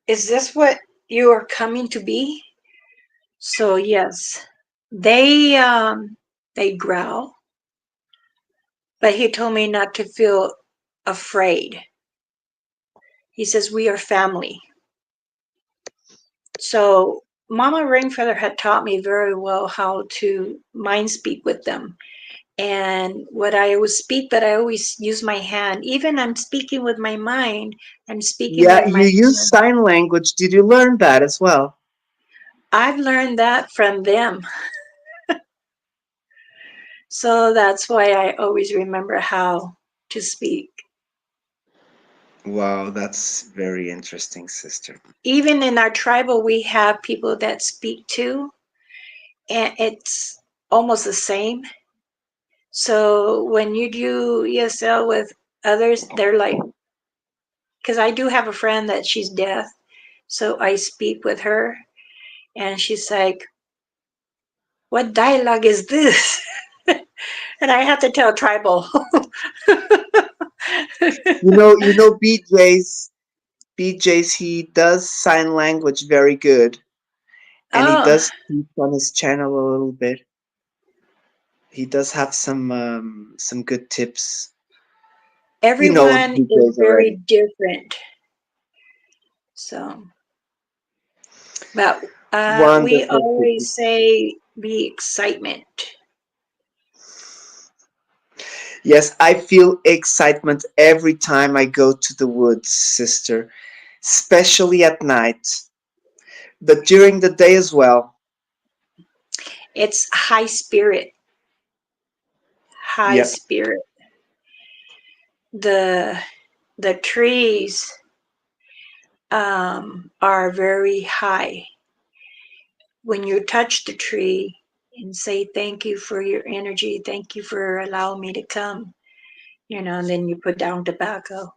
"Is this what you are coming to be?" So yes, they growl, but he told me not to feel afraid. He says we are family. So Mama Rainfeather had taught me very well how to mind speak with them. And what I always speak, but I always use my hand. Even I'm speaking with my mind, I'm speaking Yeah, with you my use hand. sign language. Did you learn that as well? I've learned that from them. So that's why I always remember how to speak. Wow, that's very interesting, sister. Even in our tribal, we have people that speak too, and it's almost the same. So when you do ESL with others, they're like, because I do have a friend that she's deaf, so I speak with her, and she's like, "What dialogue is this?" And I have to tell tribal. BJ's, he does sign language very good, and he Oh, does speak on his channel a little bit. He does have some good tips. You know everyone is BJ's very already. different. So, but we Wonderful always people. say be excitement. Yes, I feel excitement every time I go to the woods, sister, especially at night, but during the day as well. It's high spirit, high Yep. spirit. The the trees are very high. When you touch the tree and say thank you for your energy, thank you for allowing me to come, and then you put down tobacco.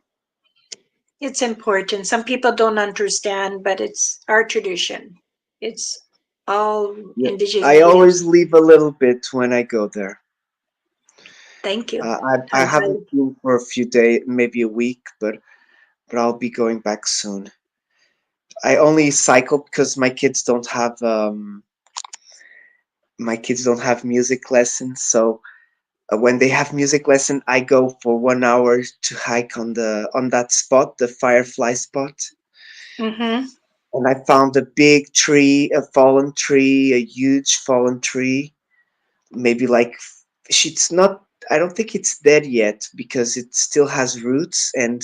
It's important. Some people don't understand, but it's our tradition. It's all Yeah. I always indigenous. leave a little bit when I go there. Thank you. I I'm haven't glad. been for a few days, maybe a week, but I'll be going back soon. I only cycle because my kids don't have music lessons. So when they have music lesson, I go for 1 hour to hike on that spot, the firefly spot. Mm-hmm. And I found a big tree, a fallen tree, a huge fallen tree. Maybe like it's not. I don't think it's dead yet because it still has roots, and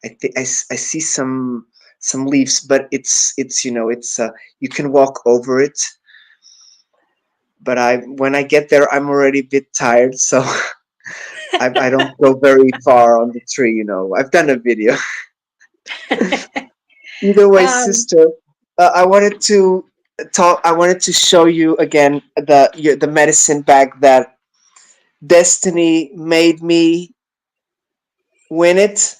I see some leaves, but it's you can walk over it. But I when I get there, I'm already a bit tired, so I don't go very far on the tree. I've done a video. Either way, um, sister, I wanted to talk. I wanted to show you again the medicine bag that Destiny made me win it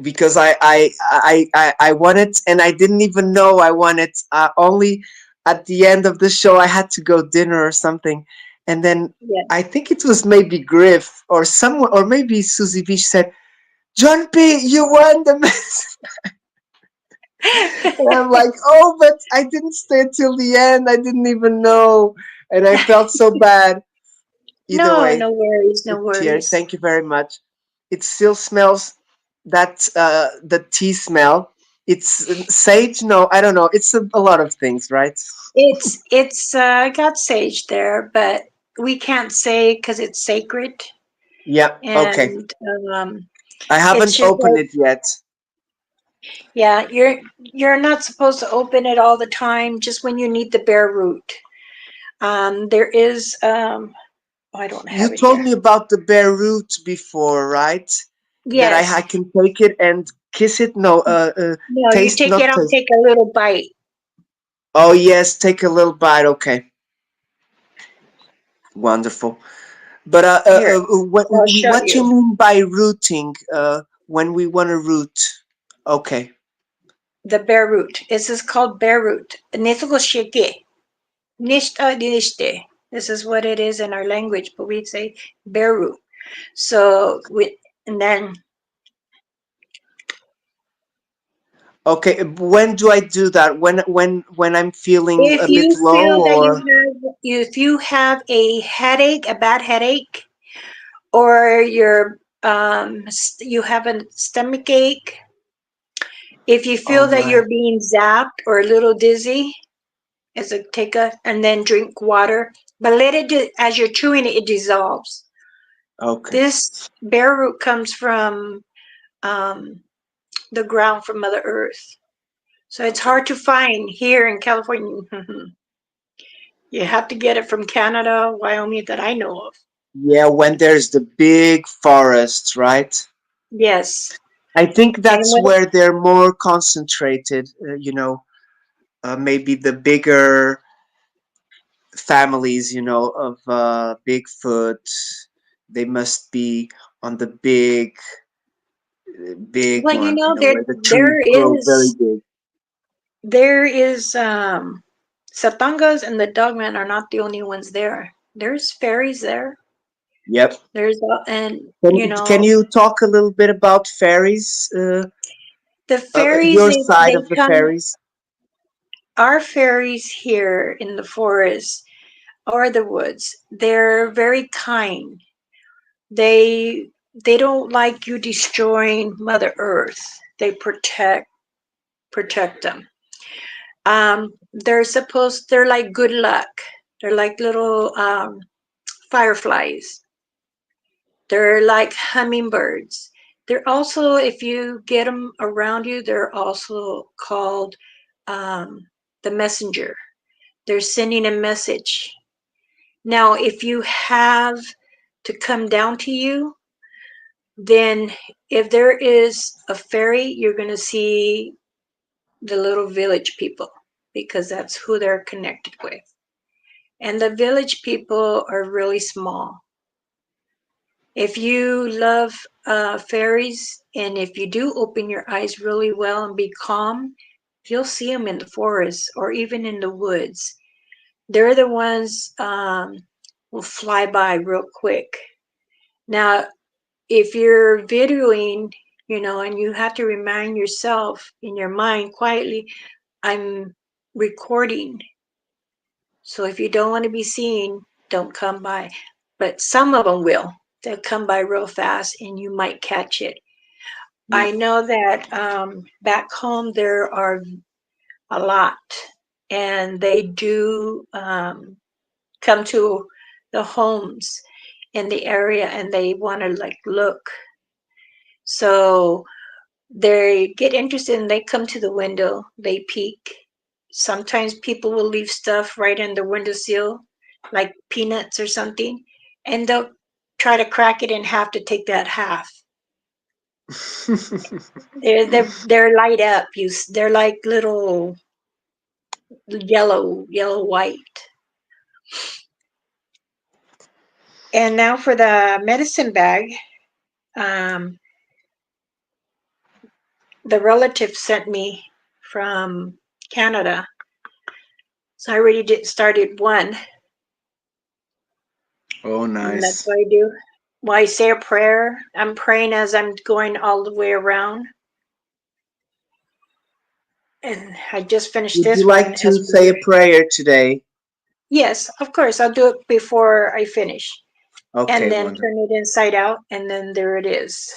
because I won it and I didn't even know I won it. Only at the end of the show I had to go dinner or something, and then yeah. I think it was maybe Griff or someone or maybe Susie Beach said, "John P, you won the medicine." And I'm like, oh, but I didn't stay till the end. I didn't even know. And I felt so bad. Either No, way, no worries, no here, worries. thank you very much. It still smells that the tea smell. It's sage? No, I don't know. It's a lot of things, right? It's got sage there, but we can't say because it's sacred, Yeah, okay. and I it's haven't just opened like, it yet. yeah, you're not supposed to open it all the time. Just when you need the bare root. There is oh, I don't You have it told here. me about the bare root before, right? That Yes. I can take it and kiss it? No, No, you taste, take it not out, taste. take a little bite. Oh, yes, take a little bite. Okay, wonderful. But Here, I'll show what you you. mean by rooting? When we want to root? Okay, The bare root. This is called bare root. Nishta nishte. This is what it is in our language, but we say bare root. So and then okay. When do I do that? When I'm feeling if a bit you low, feel that or you have a headache, a bad headache, or you have a stomach ache, if you oh feel that my. you're being zapped or a little dizzy, take a and then drink water, but let it as you're chewing it, it dissolves. Okay, This bare root comes from um, the ground from Mother Earth, so it's okay. hard to find here in California. You have to get it from Canada, Wyoming, that I know of. Yeah, when there's the big forests, right? Yes, I think and that's when where they're more concentrated. Maybe the bigger families, of Bigfoot, they must be on the big well, ones, there where the trees there grow very is big. there is Satangas and the dogmen are not the only ones there. There's fairies there. Yep. There's and Can you talk a little bit about fairies? the fairies, Your side they of the come. fairies. Our fairies here in the forest or the woods, they're very kind. They don't like you destroying Mother Earth. They protect them. They're like good luck. They're like little fireflies. They're like hummingbirds. They're also, if you get them around you, they're also called um, the messenger. They're sending a message. Now, if you have to come down to you, then if there is a fairy, you're going to see the little village people because that's who they're connected with. And the village people are really small. If you love fairies and if you do open your eyes really well and be calm, you'll see them in the forest or even in the woods. They're the ones will fly by real quick. Now, if you're videoing, and you have to remind yourself in your mind quietly, I'm recording. So if you don't want to be seen, don't come by. But some of them will. They'll come by real fast and you might catch it. Yeah. I know that back home there are a lot, and they do come to the homes in the area and they want to like look. So they get interested and they come to the window, they peek. Sometimes people will leave stuff right in the windowsill, like peanuts or something, and they'll try to crack it in half to take that half. They're light up. They're like little yellow white. And now for the medicine bag, um, the relative sent me from Canada, so I already started one. Oh, And that's nice. what I do. Well, I say a prayer. I'm praying as I'm going all the way around. And I just finished Would you this like one to as say we're. a prayer today? Yes, of course. I'll do it before I finish. And Okay, then wonderful. turn it inside out. And then there it is.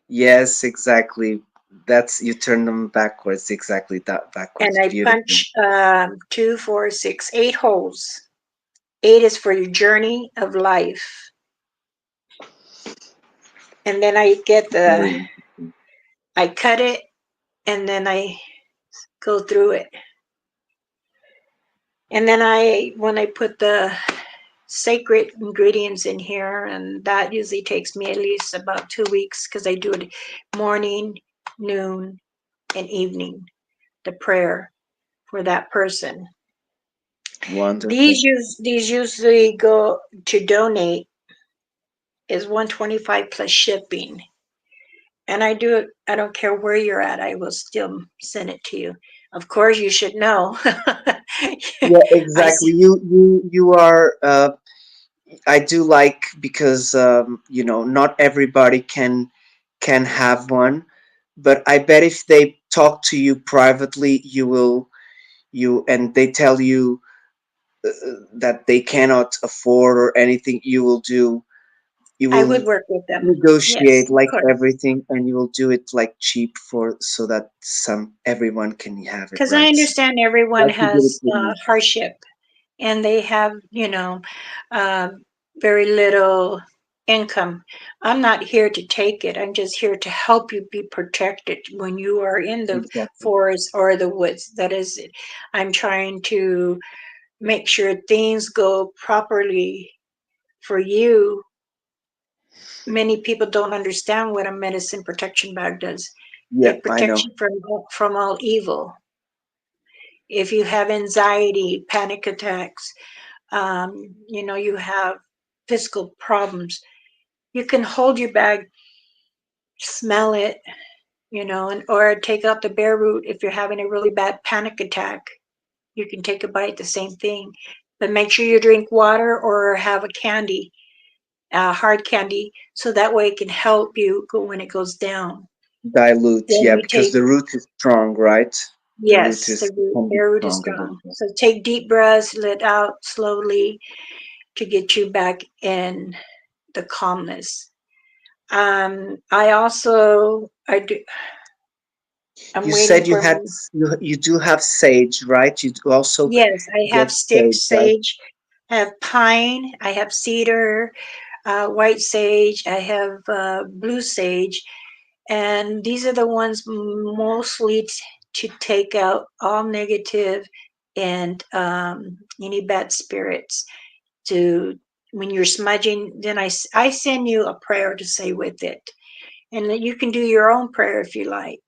Yes, exactly. That's you turn them backwards. Exactly that And backwards. I Beautiful. punch 2, 4, 6, 8 holes. 8 is for your journey of life. And then Very interesting. I cut it and then I go through it. And then when I put the sacred ingredients in here, and that usually takes me at least about 2 weeks because I do it morning, noon, and evening, the prayer for that person. Wonderful. These usually go to donate is 125 plus shipping. And I do it, I don't care where you're at, I will still send it to you. Of course you should know. Yeah, I exactly. You are. I do like because not everybody can have one, but I bet if they talk to you privately, and they tell you that they cannot afford or anything, you I would will work with them. Yes, negotiate of like course. everything, and you will do it like cheap for so that everyone can have it, Because I right? understand everyone Like you did it has with me. hardship and they have, uh, very little income. I'm not here to take it. I'm just here to help you be protected when you are in the Exactly. forest or the woods. That is it. I'm trying to make sure things go properly for you. Many people don't understand what a medicine protection bag does. It Yep, I protects know. you from all evil. If you have anxiety, panic attacks, you have physical problems, you can hold your bag, smell it, and or take out the bear root if you're having a really bad panic attack. You can take a bite, the same thing. but make sure you drink water or have a candy, hard candy, so that way it can help you go when it goes down. Dilute, Then yeah, you because take, the root is strong, right? The root yes, the is root, can be their root is stronger than strong. that. So take deep breaths, let out slowly to get you back in the calmness. I also, I'm You waiting said you for, had you do have sage, right? You do also yes, I have get stick sage, right? sage, I have pine, I have cedar, white sage, I have blue sage, and these are the ones mostly to take out all negative and any bad spirits. To when you're smudging, then I send you a prayer to say with it, and then you can do your own prayer if you like.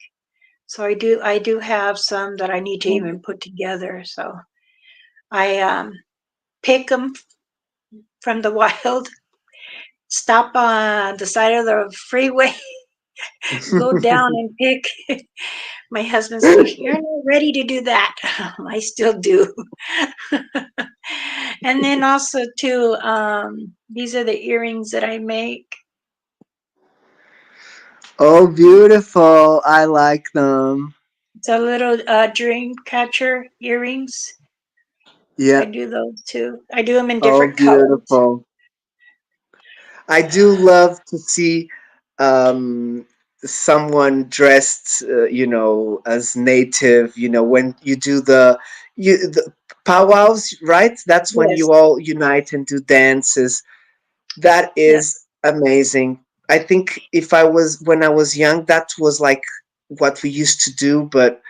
So I do have some that I need to Mm. even put together. So I pick them from the wild, stop on the side of the freeway, go down and pick. My husband says, "You're not ready to do that." I still do. And then also too, these are the earrings that I make. Oh, beautiful! I like them. It's a little dream catcher earrings. I Yeah. do those too. I do them in Oh, different colors. beautiful. I do love to see um, someone dressed, as native. When you do the powwows, right? That's when Yes, you all unite and do dances. That yes, is amazing. I think if I was when I was young, that was like what we used to do, but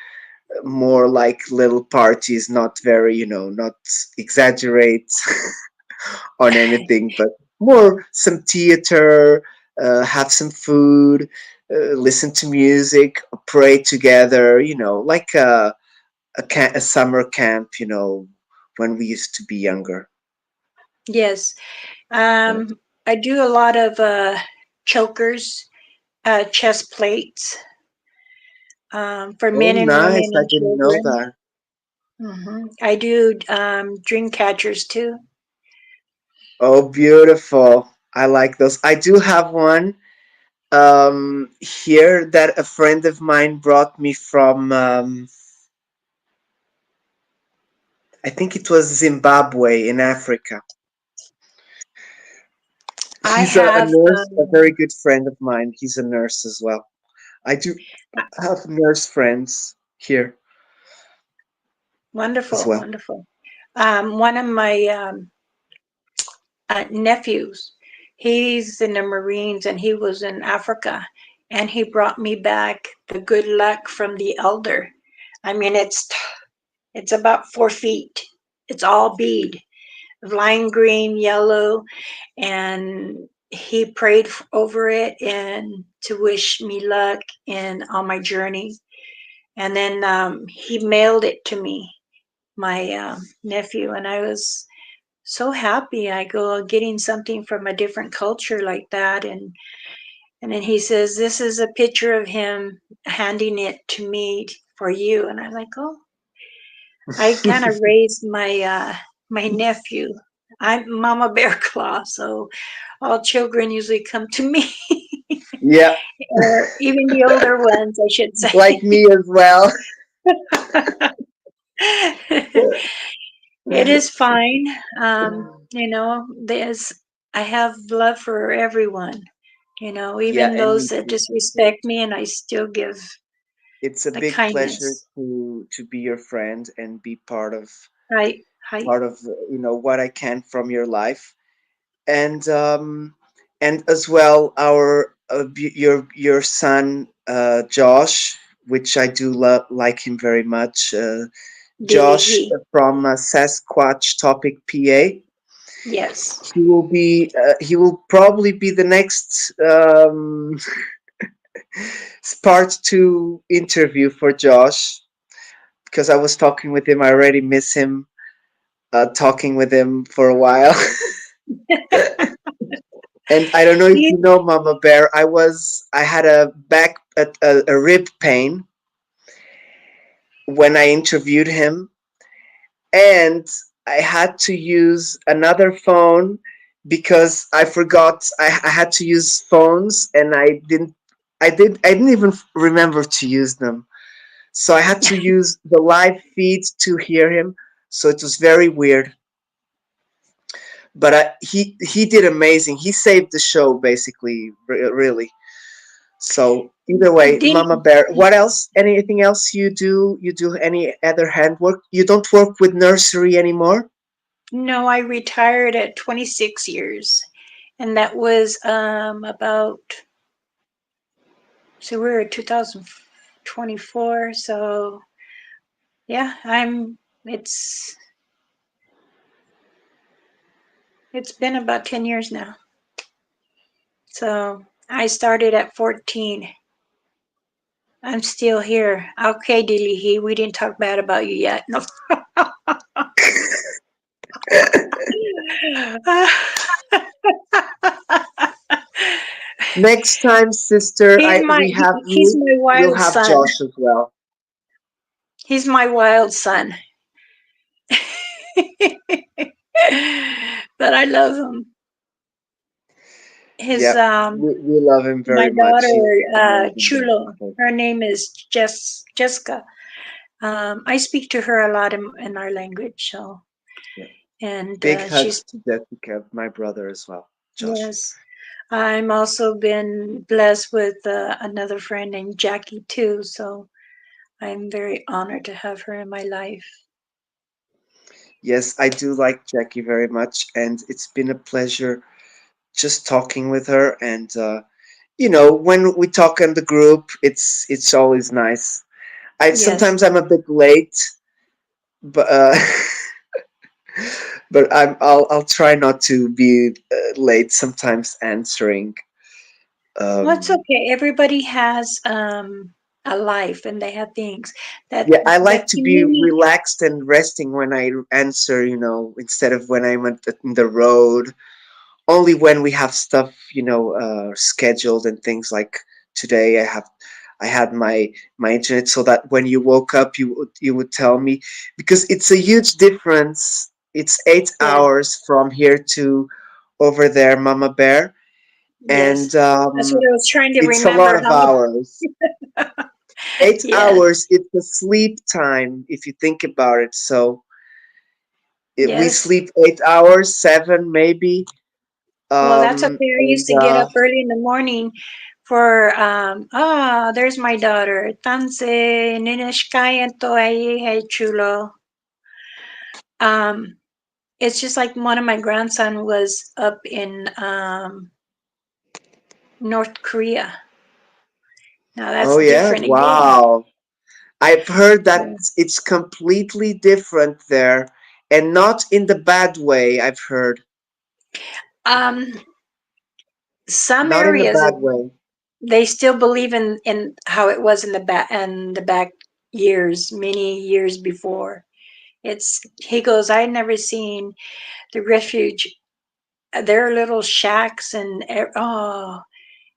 more like little parties, not very, not exaggerate on anything, but more some theater, have some food, listen to music, pray together, like a summer camp, when we used to be younger. yes. Yeah. I do a lot of chokers, chest plates, for Oh, men and women nice. I and didn't know children. that. I do dream catchers too. Oh, beautiful. I like those. I do have one here that a friend of mine brought me from, I think it was Zimbabwe in Africa. I He's a have nurse, a very good friend of mine. He's a nurse as well. I do have nurse friends here as wonderful, well. wonderful. One of my nephews, he's in the Marines and he was in Africa, and he brought me back the good luck from the elder. I mean, it's about 4 feet. It's all bead, lime green, yellow, and he prayed over it and to wish me luck in on my journey. And then he mailed it to me, my nephew, and I was so happy. I go getting something from a different culture like that, and then he says, "This is a picture of him handing it to me for you." And I'm like, "Oh, I kind of raised my nephew. I'm Mama Bear Claw, so all children usually come to me, Yeah, or even the older ones, I should say." like me as well. It is fine. There's I have love for everyone. Yeah, Even and those me that too. disrespect me, and I still give It's a the big pleasure kindness. to be your friend and be Hi, hi, part of what I can from your life. And as well our your son Josh, which I do like him very much. Josh Diggy. from Sasquatch Topic PA. Yes, He will probably be the next part two interview for Josh, because I was talking with him. I already miss him, talking with him for a while. And I don't know if he, you know, Mama Bear. I had a rib pain when I interviewed him, and I had to use another phone because I forgot I had to use phones and I didn't even remember to use them. So I had to use the live feed to hear him. So it was very weird. But he did amazing. He saved the show basically, really. So either way, Did Mama Bear. What else? Anything else you do? You do any other handwork? You don't work with nursery anymore? no, I retired at 26 years, and that was about, so we're at 2024. So yeah, it's been about 10 years now. So I started at 14. I'm still here. Okay, Dilihi, we didn't talk bad about you yet. No. Next time, sister, he's I my we have he's you. my We'll wild have son. Josh as well. He's my wild son. But I love him. His Yep, we love him My very much. He's daughter amazing. Chulo. Her name is Jessica. I speak to her a lot in our language. So Yeah. and Big hugs she's to Jessica, my brother as well, Josh. yes. I'm also been blessed with another friend named Jackie too. So I'm very honored to have her in my life. Yes, I do like Jackie very much, and it's been a pleasure just talking with her. And when we talk in the group, it's always nice. I Yes. sometimes I'm a bit late, but but I'll try not to be late. Sometimes answering. Well, it's Um, okay. Everybody has a life and they have things that yeah, I the like to be community. relaxed and resting when I answer. Instead of when I'm in the road. Only when we have stuff, scheduled and things like today. I had my internet so that when you woke up, you would tell me because it's a huge difference. It's eight Yes, hours from here to over there, Mama Bear, yes. and That's what I was trying to it's a lot remember. of hours. How? 8 Yes, hours. It's the sleep time if you think about it. So we yes. sleep 8 hours, seven maybe. Well, that's okay. I used And to get up early in the morning for there's my daughter. Tanse ninishkayan to ay hey chulo. Um, it's just like one of my grandson was up in North Korea. Now oh that's yeah, different again. wow. I've heard that Yeah. it's completely different there, and not in the bad way. I've heard, Um, some not in a areas bad way. they still believe in how it was in the back years, many years before. It's he goes, I never seen the refuge. Their little shacks and oh,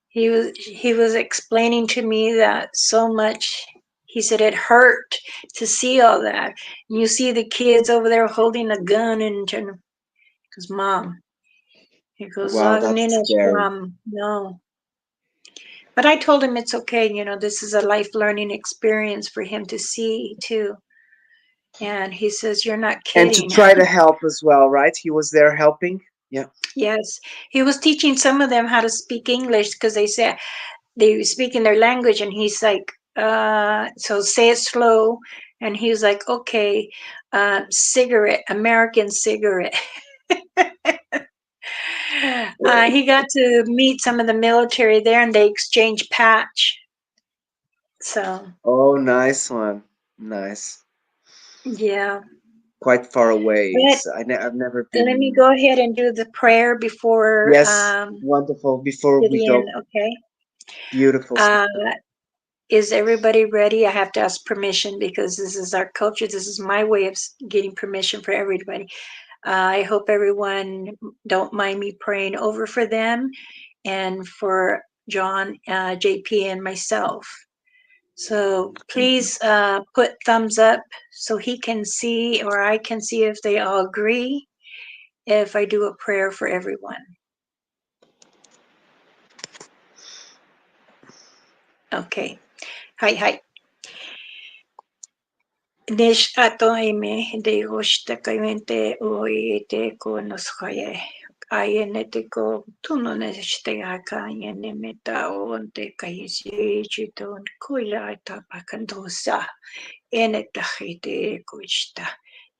he was explaining to me that so much. He said it hurt to see all that. You see the kids over there holding a gun and because mom. He goes, Wow, "Lag that's ninas, scary. mom, no." But I told him it's okay. This is a life learning experience for him to see too. And he says, "You're not And to kidding." try to help as well, right? He was there helping. Yeah. Yes, he was teaching some of them how to speak English because they said they speak in their language, and he's like, so say it slow. And he was like, okay, cigarette, American cigarette. He got to meet some of the military there, and they exchanged patch. So Oh, nice one. Nice. yeah, Quite far away. but So I've never let me been. go ahead and do the prayer before Yes, wonderful. Before we Gideon. go, Okay. beautiful Uh, sister. is everybody ready? I have to ask permission because this is our culture. This is my way of getting permission for everybody. I hope everyone don't mind me praying over for them and for John, JP, and myself. So please put thumbs up so he can see or I can see if they all agree if I do a prayer for everyone. Okay. Hi, hi. Nish ato ime de goshta kaymente oite ko noskaye. Ayene te ko tuno neste aka yene meta onte kayisi chiton kuila ita pakandosa. Ene tahite kushta.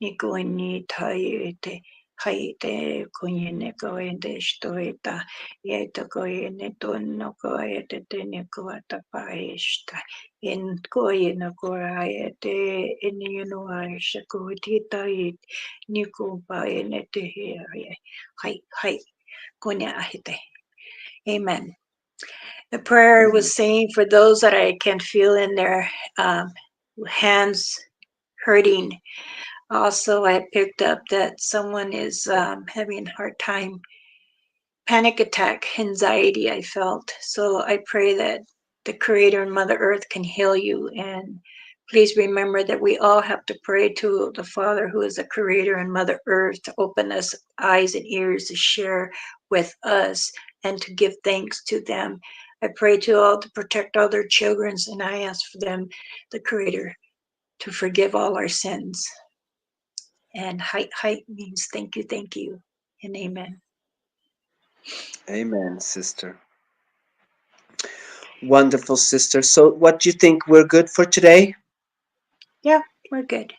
Nikoni tayete. Haite kunyene koende shtoeta. Yeta koyene tonno koete tene kuata paeshta. In koyena koraete eniano aisha kuitita it nikupa enete here. Hai hai konya ahite. Amen. The prayer was saying for those that I can feel in their hands hurting. Also, I picked up that someone is having a hard time, panic attack, anxiety, I felt. So I pray that the Creator and Mother Earth can heal you. And please remember that we all have to pray to the Father, who is the Creator and Mother Earth, to open us eyes and ears to share with us and to give thanks to them. I pray to all to protect all their children, and I ask for them, the Creator, to forgive all our sins. And height means thank you, and amen. Amen, sister. Wonderful, sister. So, what do you think? We're good for today? Yeah, we're good.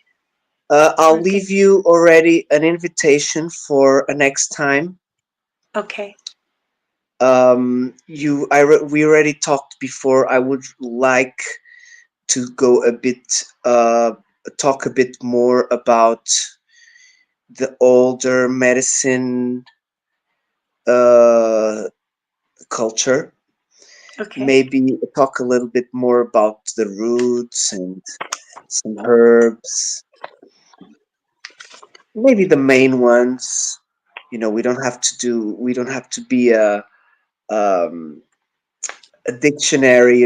I'll We're good. leave you already an invitation for a next time. Okay. We already talked before. I would like to go a bit, talk a bit more about the older medicine uh, culture. Okay. Maybe talk a little bit more about the roots and some herbs. Maybe the main ones. We don't have to be um, a dictionary,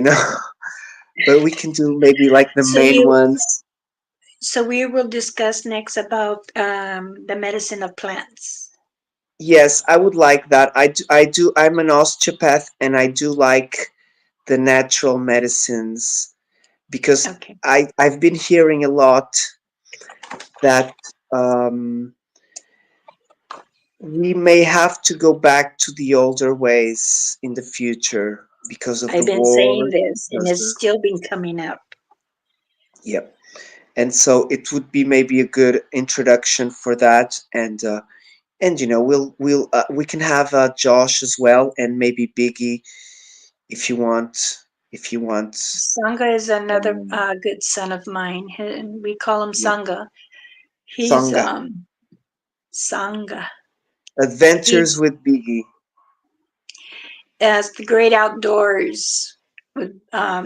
but we can do maybe like the So main we ones. so we will discuss next about the medicine of plants. Yes, I would like that. I'm an osteopath and I do like the natural medicines because Okay. I've been hearing a lot that um, we may have to go back to the older ways in the future because of the I've been saying war. this, and Because it's still been coming up. yep. And so it would be maybe a good introduction for that, and we can have Josh as well, and maybe Biggie if you want. If you want, Sangha is another um, good son of mine, and we call him yeah, Sangha. He's Sangha Sangha. Adventures He's with Biggie. as the great outdoors with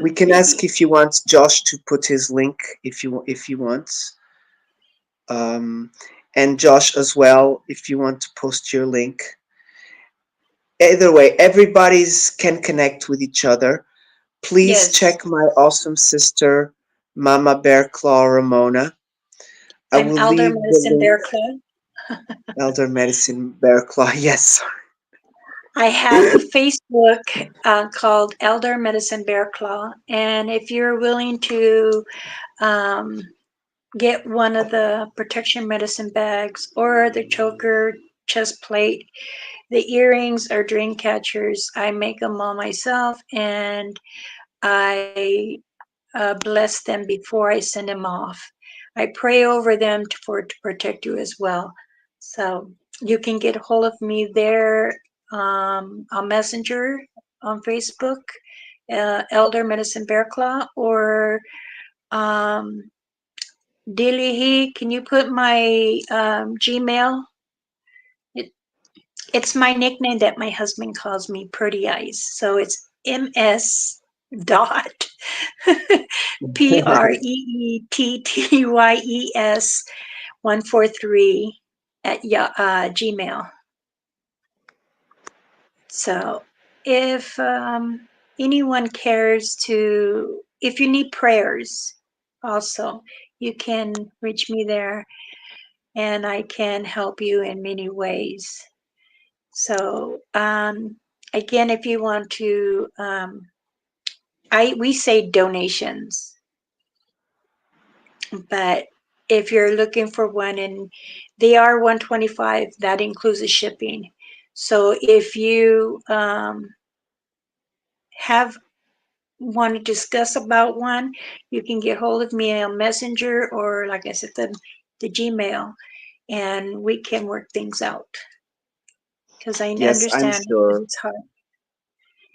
We can ask Biggie. if you want Josh to put his link if you want, um, and Josh as well if you want to post your link. Either way, everybody's can connect with each other. Please Yes, check my awesome sister, Mama Bearclaw Ramona. I I'm will Elder leave the Medicine link. Bearclaw. Elder Medicine Bearclaw. Yes. I have a Facebook called Elder Medicine Bearclaw, and if you're willing to um, get one of the protection medicine bags or the choker, chest plate, the earrings or dream catchers, I make them all myself, and I bless them before I send them off. I pray over them to protect you as well. So you can get a hold of me there on Messenger on Facebook, Elder Medicine Bearclaw, or um, Dilihi. Can you put my Gmail? It, it's my nickname that my husband calls me, Pretty Eyes. So it's MS dot PREETTYES 143 at Gmail. So if anyone cares to if you need prayers, also, you can reach me there and I can help you in many ways. So, again, if you want to, we say donations, but if you're looking for one and they are 125, that includes the shipping. So if you have want to discuss about one, you can get hold of me on Messenger or, like I said, the Gmail, and we can work things out because I Yes, I'm understand sure. it's hard.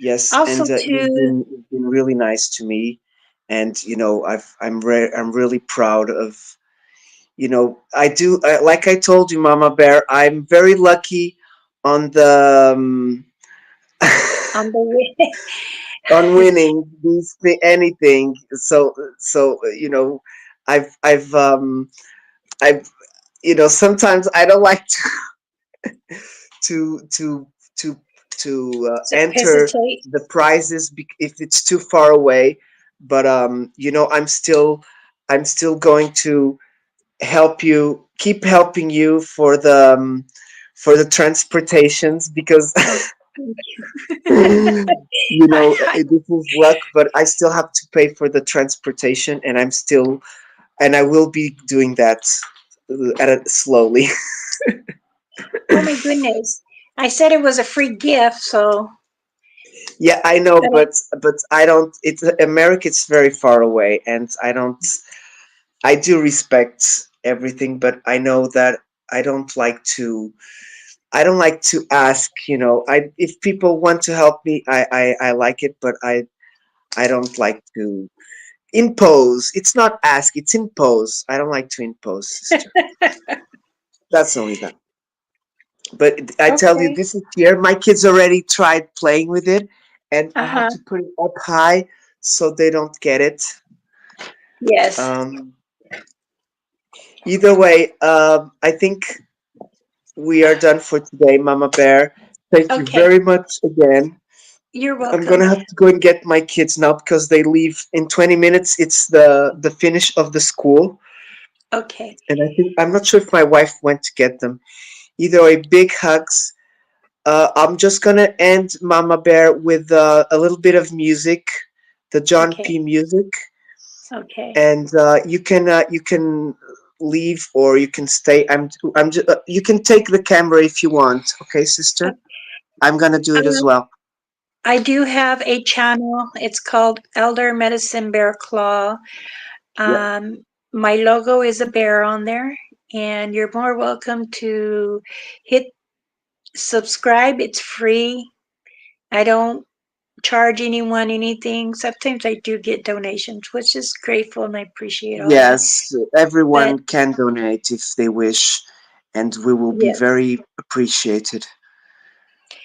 Yes, Also, and to you've been really nice to me, and I'm really proud of, I do, like I told you, Mama Bear, I'm very lucky on the on the way. on winning anything. So I've sometimes I don't like to to to So enter hesitate. the prizes if it's too far away, but I'm still going to keep helping you for the transportations, because Oh, thank you. this is luck, but I still have to pay for the transportation, and I will be doing that slowly. Oh my goodness. I said it was a free gift, so Yeah, I know, but but I don't. It's America. It's very far away, and I don't. I do respect everything, but I know that I don't like to. I don't like to ask. I if people want to help me, I like it, but I don't like to impose. It's not ask. It's impose. I don't like to impose, sister. That's only that. But I tell you, okay. this is here. My kids already tried playing with it, and I have Uh-huh. to put it up high so they don't get it. Yes. Um, Either way, I think we are done for today, Mama Bear. Thank you Okay. very much again. You're I'm welcome. gonna have to go and get my kids now because they leave in 20 minutes. It's the finish of the school, Okay. and I'm not sure if my wife went to get them. Either way, big hugs. I'm just gonna end Mama Bear with a little bit of music, the John Okay. P. music, Okay. and you can leave or you can stay. You can take the camera if you want. Okay, sister. I'm gonna do it as Um, well. I do have a channel. It's called Elder Medicine Bearclaw. Yeah. Um, my logo is a bear on there, and you're more welcome to hit subscribe. It's free. I don't charge anyone anything. Sometimes I do get donations, which is grateful and I appreciate all that. Yes, But everyone can donate if they wish, and we will be yes. very appreciated.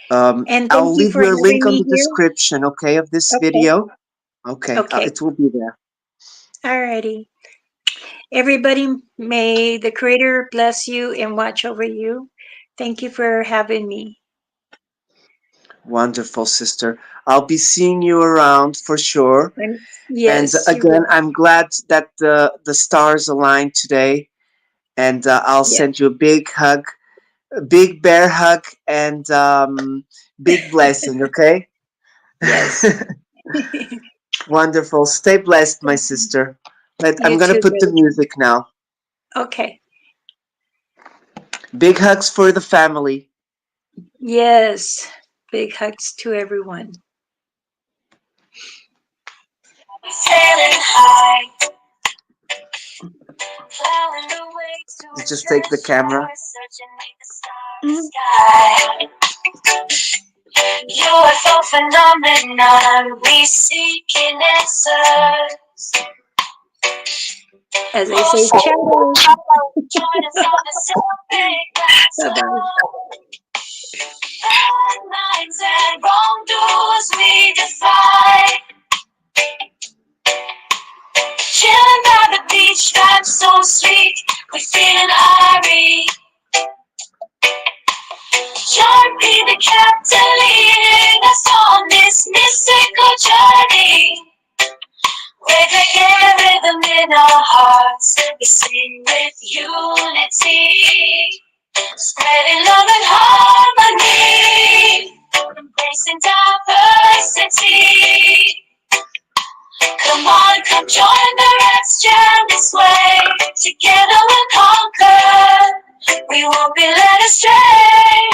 And I'll thank you leave for you a having link on me the here. description, okay, of this Okay. video. Okay, Okay. it will be there. Alrighty. Everybody, may the Creator bless you and watch over you. Thank you for having me. Wonderful, sister. I'll be seeing you around for sure. And Yes, you again, will. I'm glad that the stars aligned today. And I'll Yes. send you a big hug, a big bear hug, and big blessing. Okay. Yes. Wonderful. Stay blessed, my sister. I'm You gonna too, put the Brother John. music now. Okay. Big hugs for the family. Yes. Big hugs to everyone. Sailing high, flying away to you just take the camera. Mhm. Sky. UFO phenomenon, we seeking answers. As I say, Ocean, ciao. join us on the Pacific Bye bye. Plateau. Bad minds and wrongdoers we defy. Chilling by the beach, vibes so sweet. We feeling irie. John be the captain leading us on this mystical journey. We sing with unity, spreading love and harmony, embracing diversity. Come on, come join the Let's Jam this way. Together we'll conquer. We won't be led astray.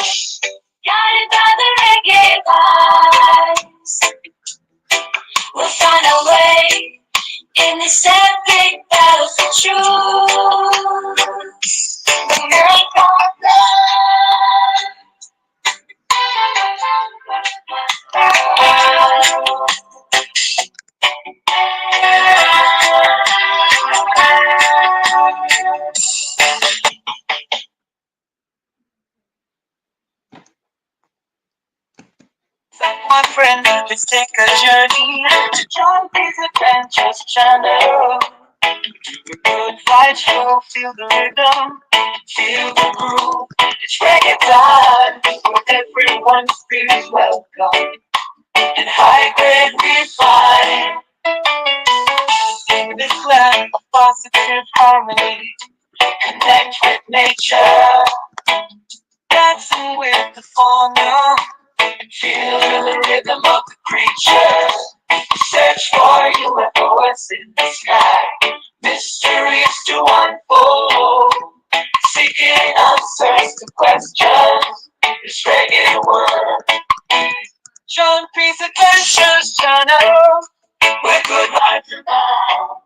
Guided by the reggae vibes, we'll find our way in this epic battle for truth. We'll make our love. My friend, let's take a journey to John P's Adventures Channel. Good vibes show, feel the rhythm, feel the groove. It's reggae time, where everyone feels welcome and high grade refined. In this land of positive harmony, connect with nature, dancing with the fauna. Feel the rhythm of the creatures. Search for UFOs in the sky. Mysteries to unfold. Seeking answers to questions. This reggae world. John P's Adventures Channel. Where good vibes are now.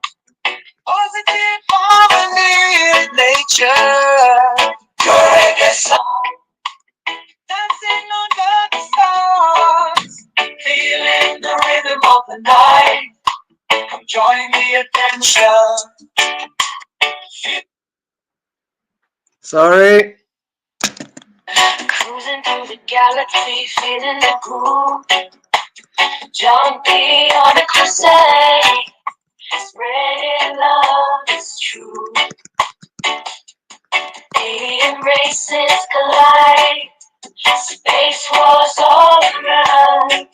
Positive harmony in nature. Your reggae song. Dancing under the stars, feeling the rhythm of the night. Come join the adventure. Sorry. Cruising through the galaxy, feeling the groove. Jumping on a crusade, spreading love is true. Alien races collide, space wars all around.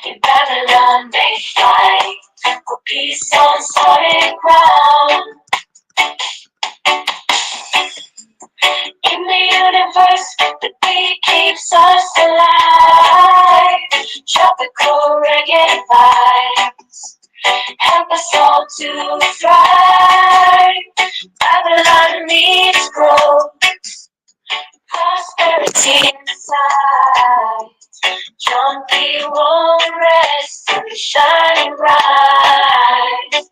In Babylon they fight for peace on solid ground. In the universe, the beat keeps us alive. Tropical reggae vibes help us all to thrive. Babylon needs growth, prosperity inside. John P. won't rest till he's shining bright.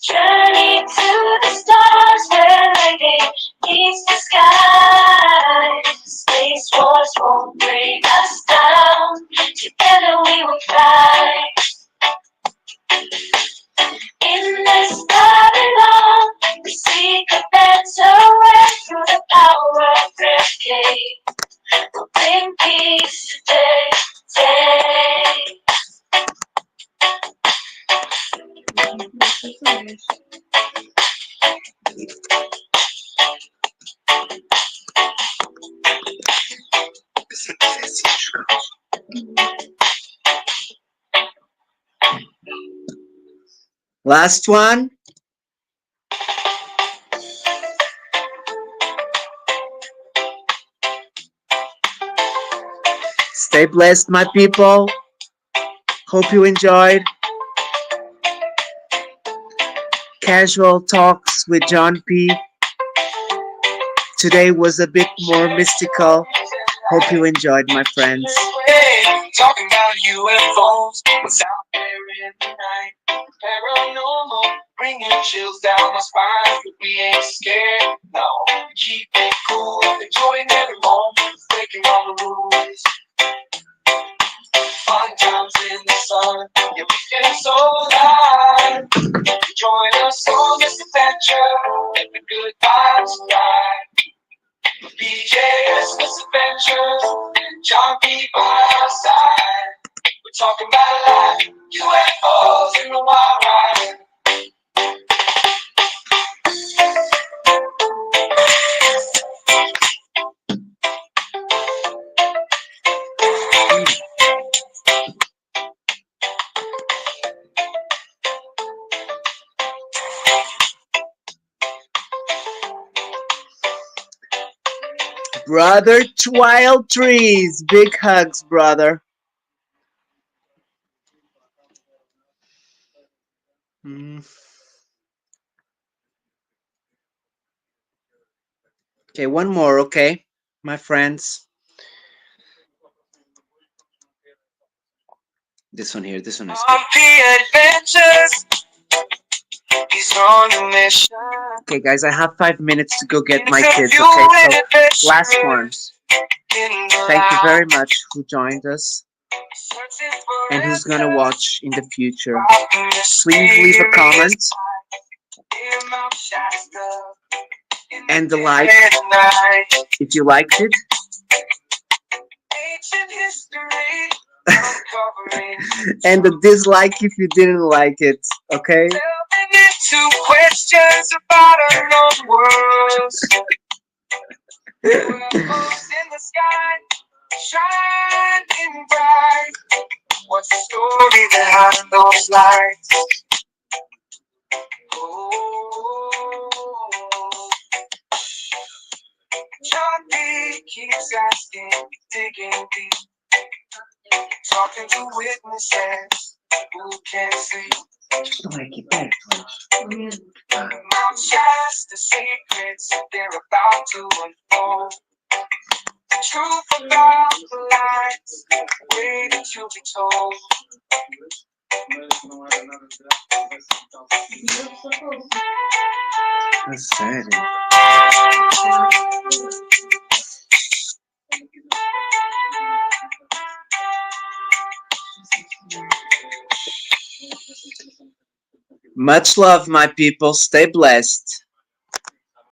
Journey to the stars where reggae meets the sky. Space wars won't bring us down. Together we will fly. In this Babylon, we seek a better way through the power of reggae. We'll bring peace today, today. Last one. Stay blessed, my people. Hope you enjoyed Casual Talks with John P. Today was a bit more mystical. Hope you enjoyed, my friends. Talking about UFOs, what's out there in the night? Paranormal, bringing chills down my spine. But we ain't scared, no. Keep it cool, enjoying every moment, breaking all the rules. Fun times in the sun, yeah, we feel so alive. Join us on this adventure, let the good vibes ride. BJ's Misadventures, John B. by our side. We're talking about life, UFOs in the wild ride. Brother Wild Trees, big hugs, brother. Mm. Okay, one more, okay, my friends. This one here, this one is good. He's on a mission. Okay, guys, I have 5 minutes to go get my kids. Okay, so last one. Thank you very much who joined us and who's gonna watch in the future. Please leave a comment and a like if you liked it. And a dislike if you didn't like it, okay? Two questions about unknown worlds. Rainbows in the sky, shining bright. What's the story behind those lights? Oh, Johnny keeps asking, digging deep, talking to witnesses who can't see. Not just the secrets they're about to unfold. The truth about the lies waiting to be told. That's sad. Much love, my people. Stay blessed.